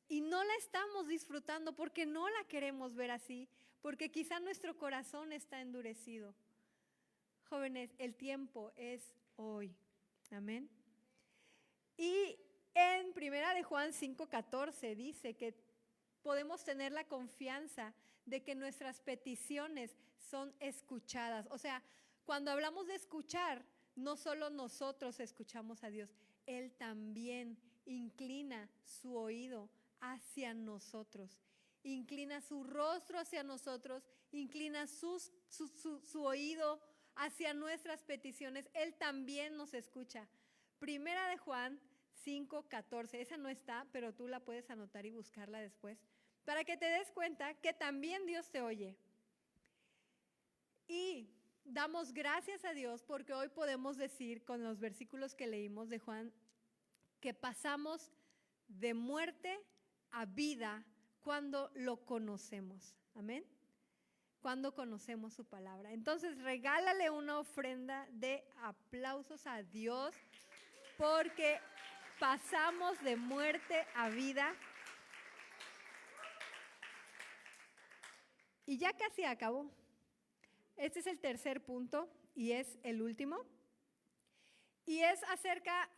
y no la estamos disfrutando porque no la queremos ver así, porque quizá nuestro corazón está endurecido. Jóvenes, el tiempo es hoy. Amén. Y en Primera de Juan 5:14 dice que podemos tener la confianza de que nuestras peticiones son escuchadas. O sea, cuando hablamos de escuchar, no solo nosotros escuchamos a Dios, Él también inclina su oído hacia nosotros, inclina su rostro hacia nosotros, inclina su oído hacia nuestras peticiones. Él también nos escucha. Primera de Juan 5:14, esa no está, pero tú la puedes anotar y buscarla después, para que te des cuenta que también Dios te oye. Y damos gracias a Dios porque hoy podemos decir con los versículos que leímos de Juan que pasamos de muerte a vida cuando lo conocemos. Amén. Cuando conocemos su palabra. Entonces regálale una ofrenda de aplausos a Dios porque pasamos de muerte a vida. Y ya casi acabó. Este es el tercer punto y es el último. Y es acerca,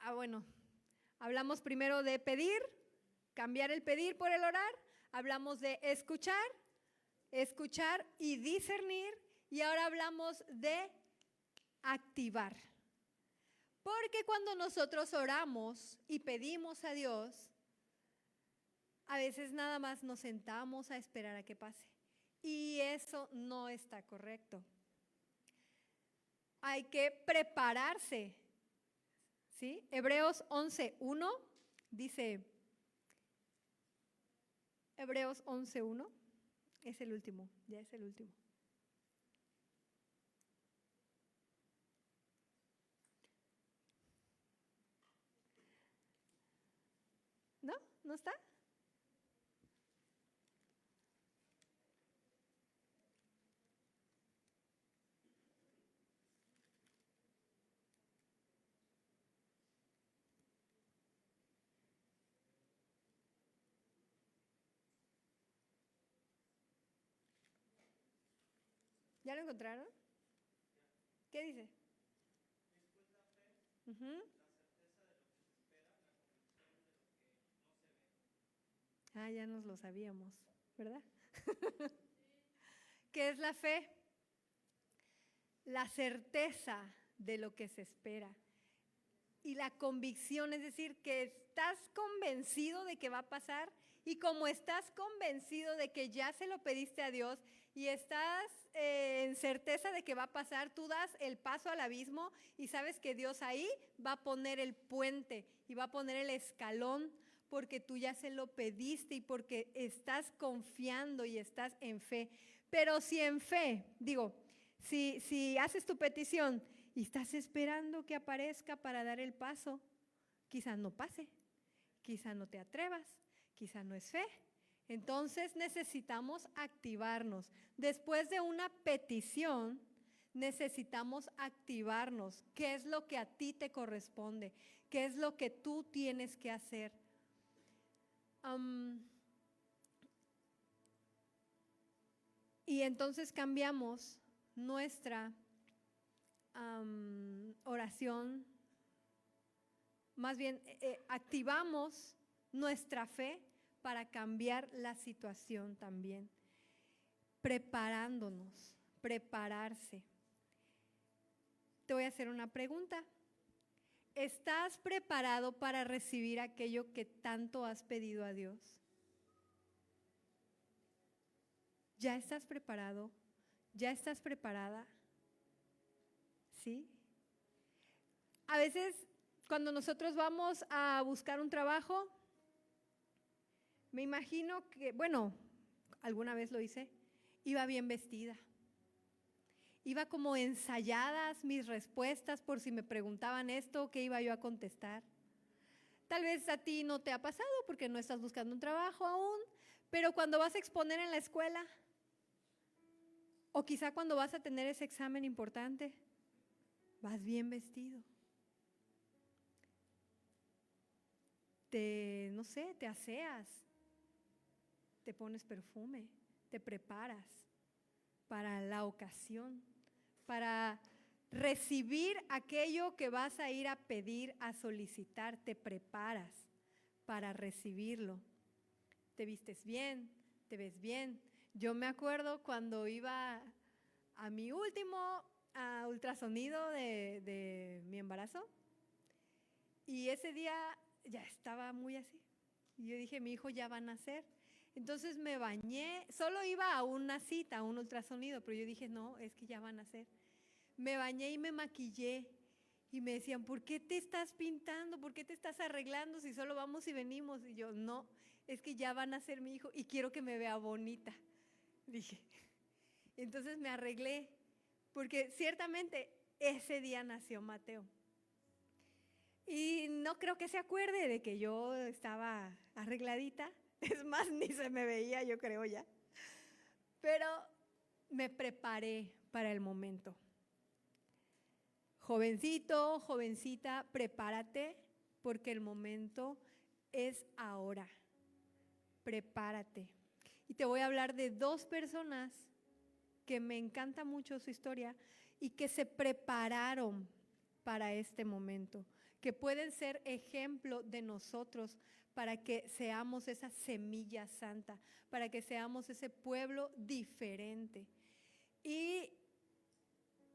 hablamos primero de pedir, cambiar el pedir por el orar. Hablamos de escuchar y discernir. Y ahora hablamos de activar. Porque cuando nosotros oramos y pedimos a Dios, a veces nada más nos sentamos a esperar a que pase. Y eso no está correcto. Hay que prepararse. ¿Sí? Hebreos 11:1 dice, Hebreos 11:1, es el último, ya es el último. ¿No? ¿No está? ¿Ya lo encontraron? ¿Qué dice? Ujú. Ah, ya nos lo sabíamos, ¿verdad? ¿Qué es la fe? La certeza de lo que se espera. Y la convicción, es decir, que estás convencido de que va a pasar, y como estás convencido de que ya se lo pediste a Dios y estás en certeza de que va a pasar, tú das el paso al abismo y sabes que Dios ahí va a poner el puente y va a poner el escalón porque tú ya se lo pediste y porque estás confiando y estás en fe. Pero si en fe, digo, si haces tu petición y estás esperando que aparezca para dar el paso, quizás no pase, quizás no te atrevas, quizás no es fe. Entonces necesitamos activarnos. Después de una petición, necesitamos activarnos. ¿Qué es lo que a ti te corresponde? ¿Qué es lo que tú tienes que hacer? Y entonces cambiamos nuestra oración, más bien activamos nuestra fe para cambiar la situación también, preparándonos, prepararse. Te voy a hacer una pregunta. ¿Estás preparado para recibir aquello que tanto has pedido a Dios? ¿Ya estás preparado? ¿Ya estás preparada? ¿Sí? A veces cuando nosotros vamos a buscar un trabajo, me imagino que, bueno, alguna vez lo hice, iba bien vestida. Iba como ensayadas mis respuestas por si me preguntaban esto, qué iba yo a contestar. Tal vez a ti no te ha pasado porque no estás buscando un trabajo aún, pero cuando vas a exponer en la escuela, o quizá cuando vas a tener ese examen importante, vas bien vestido. No sé, te aseas, te pones perfume, te preparas para la ocasión, para recibir aquello que vas a ir a pedir, a solicitar, te preparas para recibirlo. Te vistes bien, te ves bien. Yo me acuerdo cuando iba a mi último ultrasonido de mi embarazo, y ese día ya estaba muy así. Y yo dije, mi hijo ya va a nacer. Entonces me bañé, solo iba a una cita, a un ultrasonido, pero yo dije, no, es que ya van a nacer. Me bañé y me maquillé y me decían, ¿por qué te estás pintando? ¿Por qué te estás arreglando si solo vamos y venimos? Y yo, no, es que ya van a ser mi hijo y quiero que me vea bonita, dije. Entonces me arreglé, porque ciertamente ese día nació Mateo. Y no creo que se acuerde de que yo estaba arregladita, es más, ni se me veía, yo creo ya. Pero me preparé para el momento. Jovencito, jovencita, prepárate porque el momento es ahora. Prepárate. Y te voy a hablar de dos personas que me encanta mucho su historia y que se prepararon para este momento, que pueden ser ejemplo de nosotros para que seamos esa semilla santa, para que seamos ese pueblo diferente. Y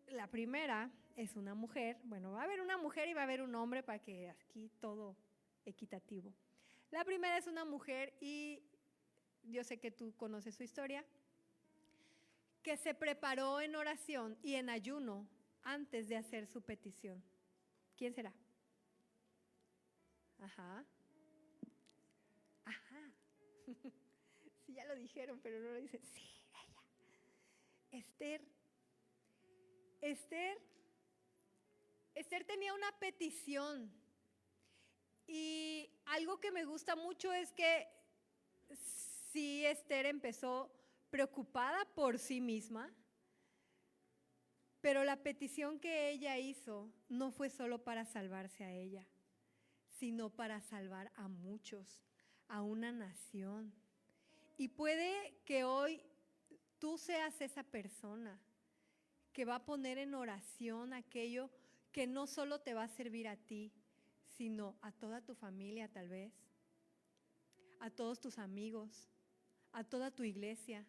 la primera es una mujer, bueno, va a haber una mujer y va a haber un hombre para que aquí todo equitativo. La primera es una mujer y yo sé que tú conoces su historia, que se preparó en oración y en ayuno antes de hacer su petición. ¿Quién será? Ajá. Ajá. Sí, ya lo dijeron, pero no lo dicen. Sí, ella. Esther. Esther tenía una petición. Y algo que me gusta mucho es que sí, Esther empezó preocupada por sí misma, pero la petición que ella hizo no fue solo para salvarse a ella, sino para salvar a muchos, a una nación. Y puede que hoy tú seas esa persona que va a poner en oración aquello que no solo te va a servir a ti, sino a toda tu familia tal vez, a todos tus amigos, a toda tu iglesia,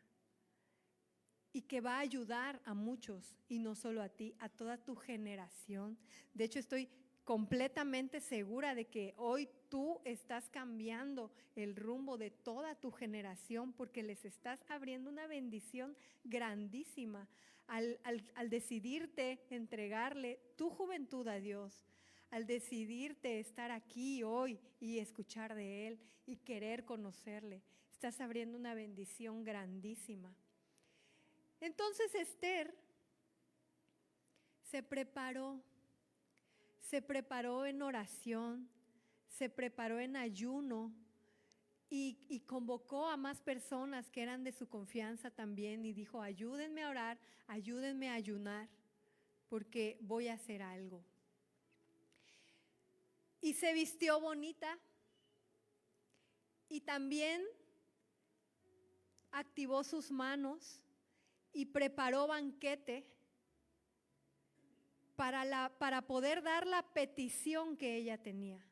y que va a ayudar a muchos, y no solo a ti, a toda tu generación. De hecho, estoy completamente segura de que hoy tú estás cambiando el rumbo de toda tu generación, porque les estás abriendo una bendición grandísima al decidirte entregarle tu juventud a Dios, al decidirte estar aquí hoy y escuchar de Él y querer conocerle. Estás abriendo una bendición grandísima. Entonces Esther se preparó en oración, se preparó en ayuno y convocó a más personas que eran de su confianza también y dijo: ayúdenme a orar, ayúdenme a ayunar, porque voy a hacer algo. Y se vistió bonita y también activó sus manos y preparó banquete para poder dar la petición que ella tenía.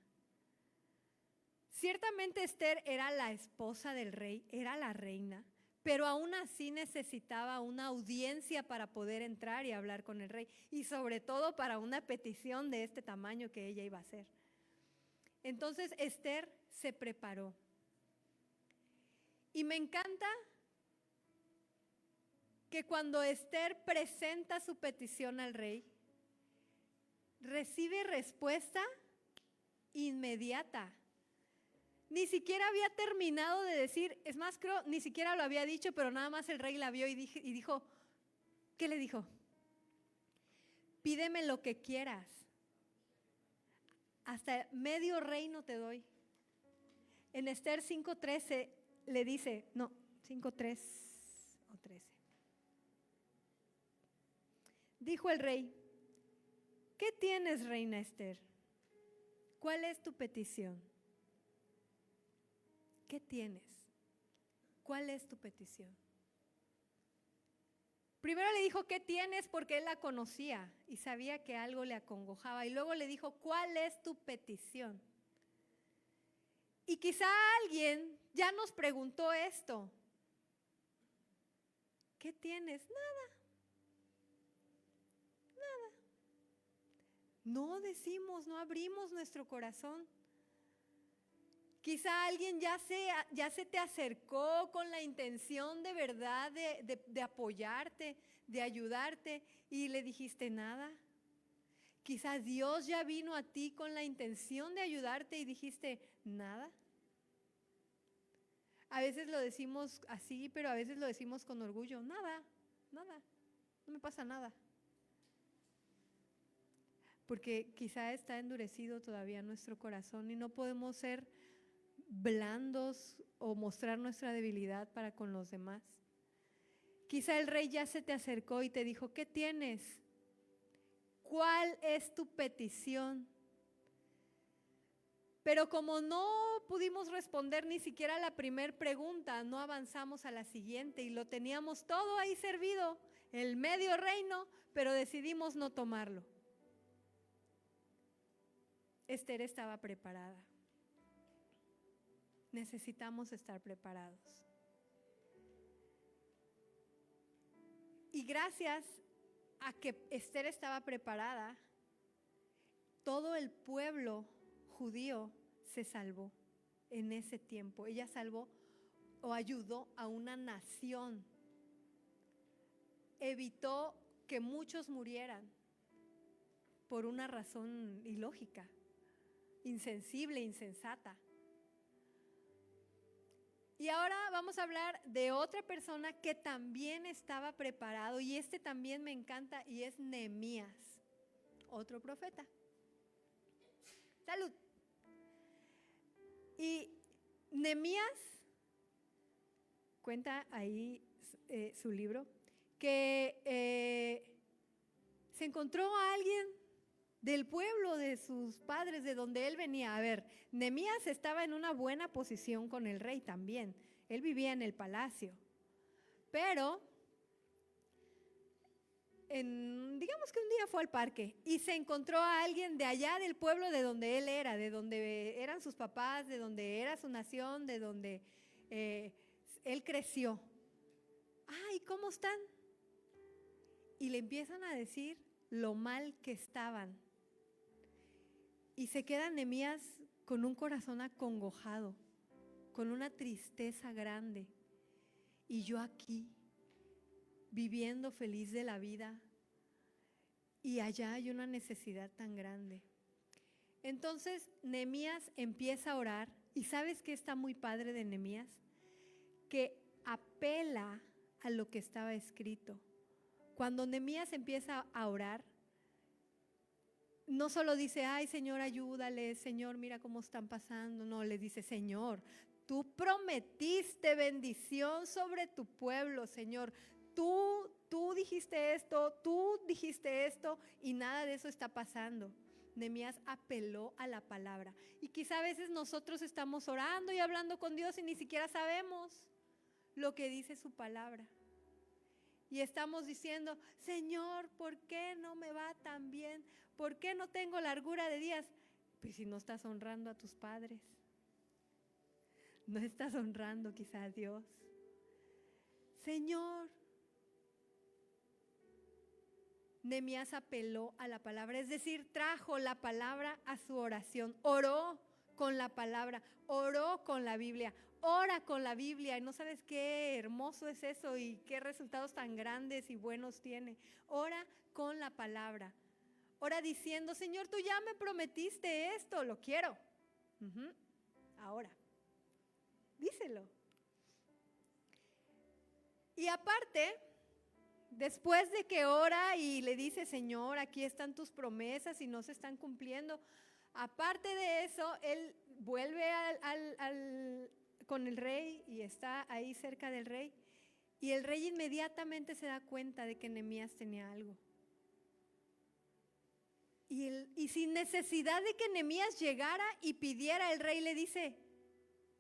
Ciertamente Esther era la esposa del rey, era la reina, pero aún así necesitaba una audiencia para poder entrar y hablar con el rey, y sobre todo para una petición de este tamaño que ella iba a hacer. Entonces Esther se preparó. Y me encanta que cuando Esther presenta su petición al rey, recibe respuesta inmediata. Ni siquiera había terminado de decir, es más, creo, ni siquiera lo había dicho, pero nada más el rey la vio y dijo, ¿qué le dijo? Pídeme lo que quieras, hasta medio reino te doy. En Esther 5:13 le dice, no, 5:3 o 13. Dijo el rey: ¿qué tienes, reina Esther? ¿Cuál es tu petición? ¿Qué tienes? ¿Cuál es tu petición? Primero le dijo, ¿qué tienes? Porque él la conocía y sabía que algo le acongojaba. Y luego le dijo, ¿cuál es tu petición? Y quizá alguien ya nos preguntó esto. ¿Qué tienes? Nada. No decimos, no abrimos nuestro corazón. Quizá alguien ya se te acercó con la intención de verdad de apoyarte, de ayudarte, y le dijiste nada. Quizá Dios ya vino a ti con la intención de ayudarte y dijiste nada. A veces lo decimos así, pero a veces lo decimos con orgullo. Nada, no me pasa nada. Porque quizá está endurecido todavía nuestro corazón y no podemos ser blandos o mostrar nuestra debilidad para con los demás. Quizá el rey ya se te acercó y te dijo, ¿qué tienes? ¿Cuál es tu petición? Pero como no pudimos responder ni siquiera la primera pregunta, no avanzamos a la siguiente y lo teníamos todo ahí servido, el medio reino, pero decidimos no tomarlo. Esther estaba preparada. Necesitamos estar preparados. Y gracias a que Esther estaba preparada, todo el pueblo judío se salvó en ese tiempo. Ella salvó o ayudó a una nación. Evitó que muchos murieran por una razón ilógica, insensible, insensata. Y ahora vamos a hablar de otra persona que también estaba preparado, y este también me encanta, y es Nehemías, otro profeta. Salud. Y Nehemías cuenta ahí su libro que se encontró a alguien del pueblo de sus padres, de donde él venía. A ver, Nehemías estaba en una buena posición con el rey también. Él vivía en el palacio. Pero digamos que un día fue al parque y se encontró a alguien de allá del pueblo de donde él era, de donde eran sus papás, de donde era su nación, de donde él creció. Ay, ¿cómo están? Y le empiezan a decir lo mal que estaban. Y se queda Nehemías con un corazón acongojado, con una tristeza grande. Y yo aquí, viviendo feliz de la vida, y allá hay una necesidad tan grande. Entonces Nehemías empieza a orar, y ¿sabes qué está muy padre de Nehemías? Que apela a lo que estaba escrito. Cuando Nehemías empieza a orar, no solo dice, ay Señor, ayúdales, Señor, mira cómo están pasando. No, le dice, Señor, tú prometiste bendición sobre tu pueblo, Señor. Tú dijiste esto y nada de eso está pasando. Nehemías apeló a la palabra. Y quizá a veces nosotros estamos orando y hablando con Dios y ni siquiera sabemos lo que dice su palabra. Y estamos diciendo, Señor, ¿por qué no me va tan bien? ¿Por qué no tengo largura de días? Pues si no estás honrando a tus padres. No estás honrando quizá a Dios. Señor. Nehemías apeló a la palabra, es decir, trajo la palabra a su oración. Oró con la palabra, oró con la Biblia. Ora con la Biblia y no sabes qué hermoso es eso y qué resultados tan grandes y buenos tiene. Ora con la palabra. Ora diciendo, Señor, tú ya me prometiste esto, lo quiero. Ahora, díselo. Y aparte, después de que ora y le dice, Señor, aquí están tus promesas y no se están cumpliendo. Aparte de eso, él vuelve con el rey y está ahí cerca del rey. Y el rey inmediatamente se da cuenta de que Nehemías tenía algo. Y sin necesidad de que Nehemías llegara y pidiera, el rey le dice,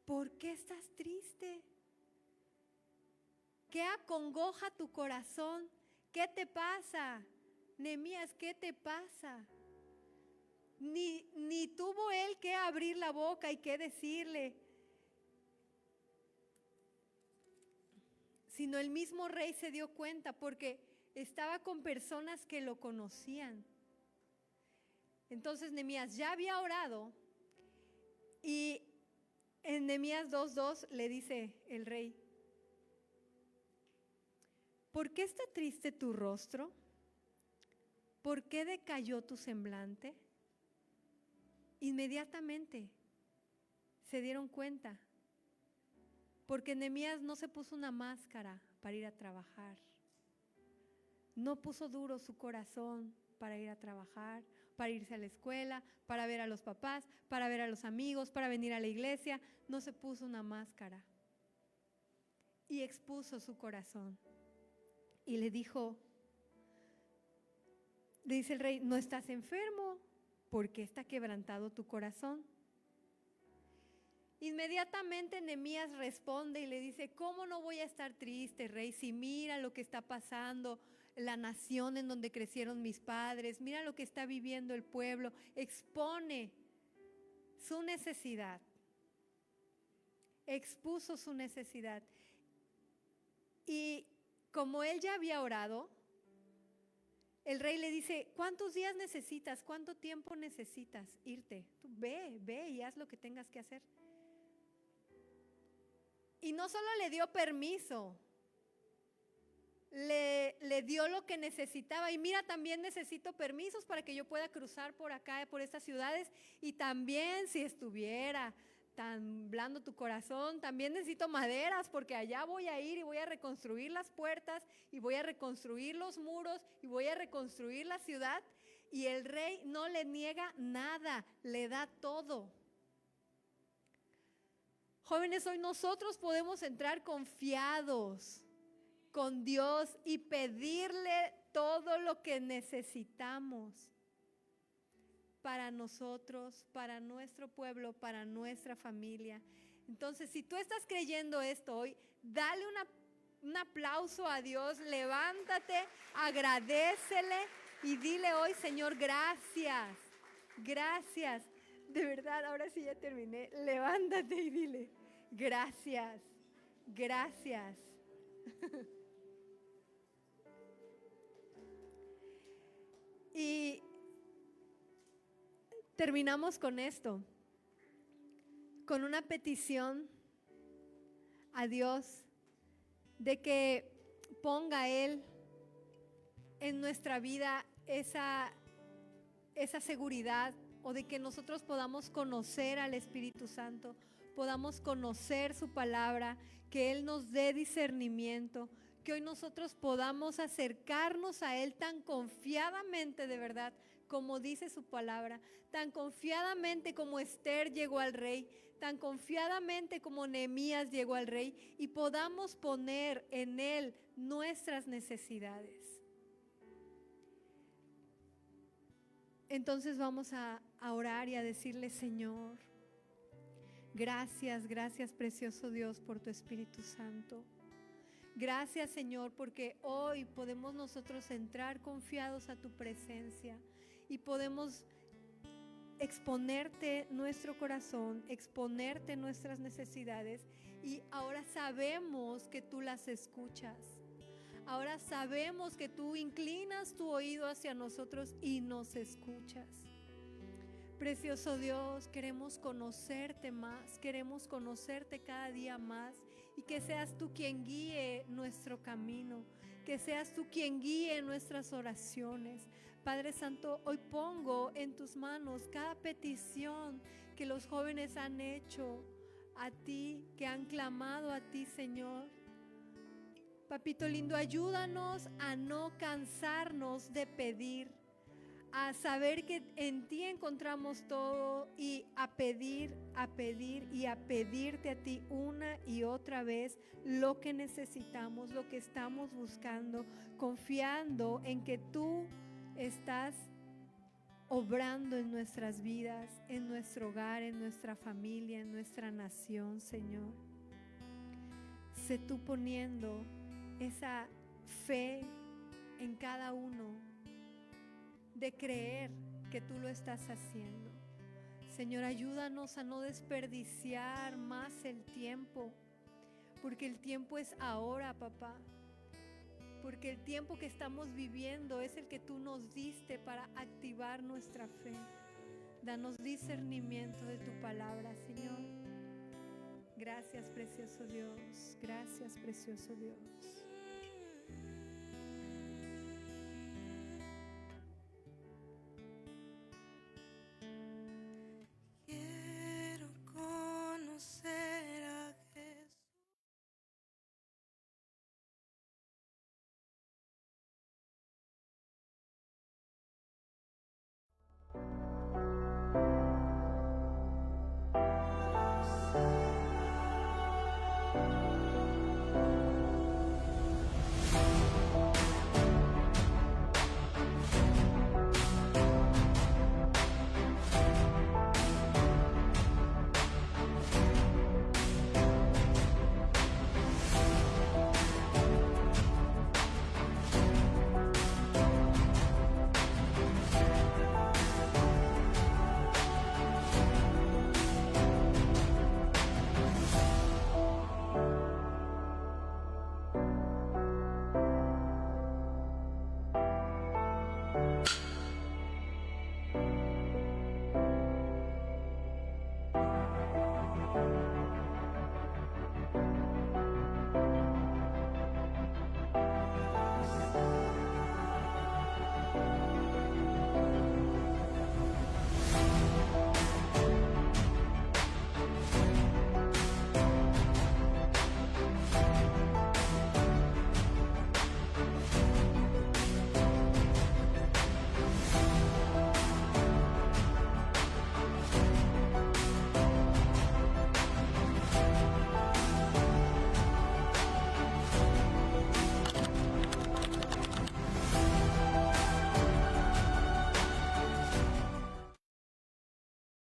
¿por qué estás triste? ¿Qué acongoja tu corazón? ¿Qué te pasa? Nehemías, ¿qué te pasa? Ni tuvo él que abrir la boca y que decirle, sino el mismo rey se dio cuenta porque estaba con personas que lo conocían. Entonces Nehemías ya había orado y en Nehemías 2:2 le dice el rey, ¿por qué está triste tu rostro? ¿Por qué decayó tu semblante? Inmediatamente se dieron cuenta, porque Nehemías no se puso una máscara para ir a trabajar. No puso duro su corazón para ir a trabajar, para irse a la escuela, para ver a los papás, para ver a los amigos, para venir a la iglesia. No se puso una máscara y expuso su corazón. Y le dice el rey, ¿no estás enfermo? ¿Por qué está quebrantado tu corazón? Inmediatamente Nehemías responde y le dice, ¿cómo no voy a estar triste, rey? Si mira lo que está pasando, la nación en donde crecieron mis padres, mira lo que está viviendo el pueblo. Expone su necesidad. Expuso su necesidad. Y como él ya había orado, el rey le dice, ¿cuántos días necesitas? ¿Cuánto tiempo necesitas irte? Tú ve y haz lo que tengas que hacer. Y no solo le dio permiso, le dio lo que necesitaba. Y mira, también necesito permisos para que yo pueda cruzar por acá, por estas ciudades. Y también si estuviera tan blando tu corazón, también necesito maderas, porque allá voy a ir y voy a reconstruir las puertas y voy a reconstruir los muros y voy a reconstruir la ciudad. Y el rey no le niega nada, le da todo. Jóvenes, hoy nosotros podemos entrar confiados con Dios y pedirle todo lo que necesitamos para nosotros, para nuestro pueblo, para nuestra familia. Entonces, si tú estás creyendo esto hoy, dale una un aplauso a Dios, levántate, agradécele y dile hoy, Señor, gracias, gracias. De verdad, ahora sí ya terminé. Levántate y dile, gracias, gracias. Y terminamos con esto, con una petición a Dios de que ponga Él en nuestra vida esa seguridad, o de que nosotros podamos conocer al Espíritu Santo, podamos conocer su palabra, que Él nos dé discernimiento, que hoy nosotros podamos acercarnos a Él tan confiadamente, de verdad, como dice su palabra, tan confiadamente como Esther llegó al rey, tan confiadamente como Nehemías llegó al rey, y podamos poner en Él nuestras necesidades. Entonces vamos a orar y a decirle, Señor, gracias, gracias precioso Dios por tu Espíritu Santo. Gracias, Señor, porque hoy podemos nosotros entrar confiados a tu presencia y podemos exponerte nuestro corazón, exponerte nuestras necesidades, y ahora sabemos que tú las escuchas. Ahora sabemos que tú inclinas tu oído hacia nosotros y nos escuchas. Precioso Dios, queremos conocerte más, queremos conocerte cada día más, y que seas tú quien guíe nuestro camino, que seas tú quien guíe nuestras oraciones. Padre Santo, hoy pongo en tus manos cada petición que los jóvenes han hecho a ti, que han clamado a ti, Señor. Papito lindo, ayúdanos a no cansarnos de pedir, a saber que en ti encontramos todo, y a pedir y a pedirte a ti una y otra vez lo que necesitamos, lo que estamos buscando, confiando en que tú estás obrando en nuestras vidas, en nuestro hogar, en nuestra familia, en nuestra nación, Señor. Sé tú poniendo esa fe en cada uno de creer que tú lo estás haciendo. Señor, ayúdanos a no desperdiciar más el tiempo, porque el tiempo es ahora, papá. Porque el tiempo que estamos viviendo es el que tú nos diste para activar nuestra fe. Danos discernimiento de tu palabra, Señor. Gracias, precioso Dios. Gracias, precioso Dios.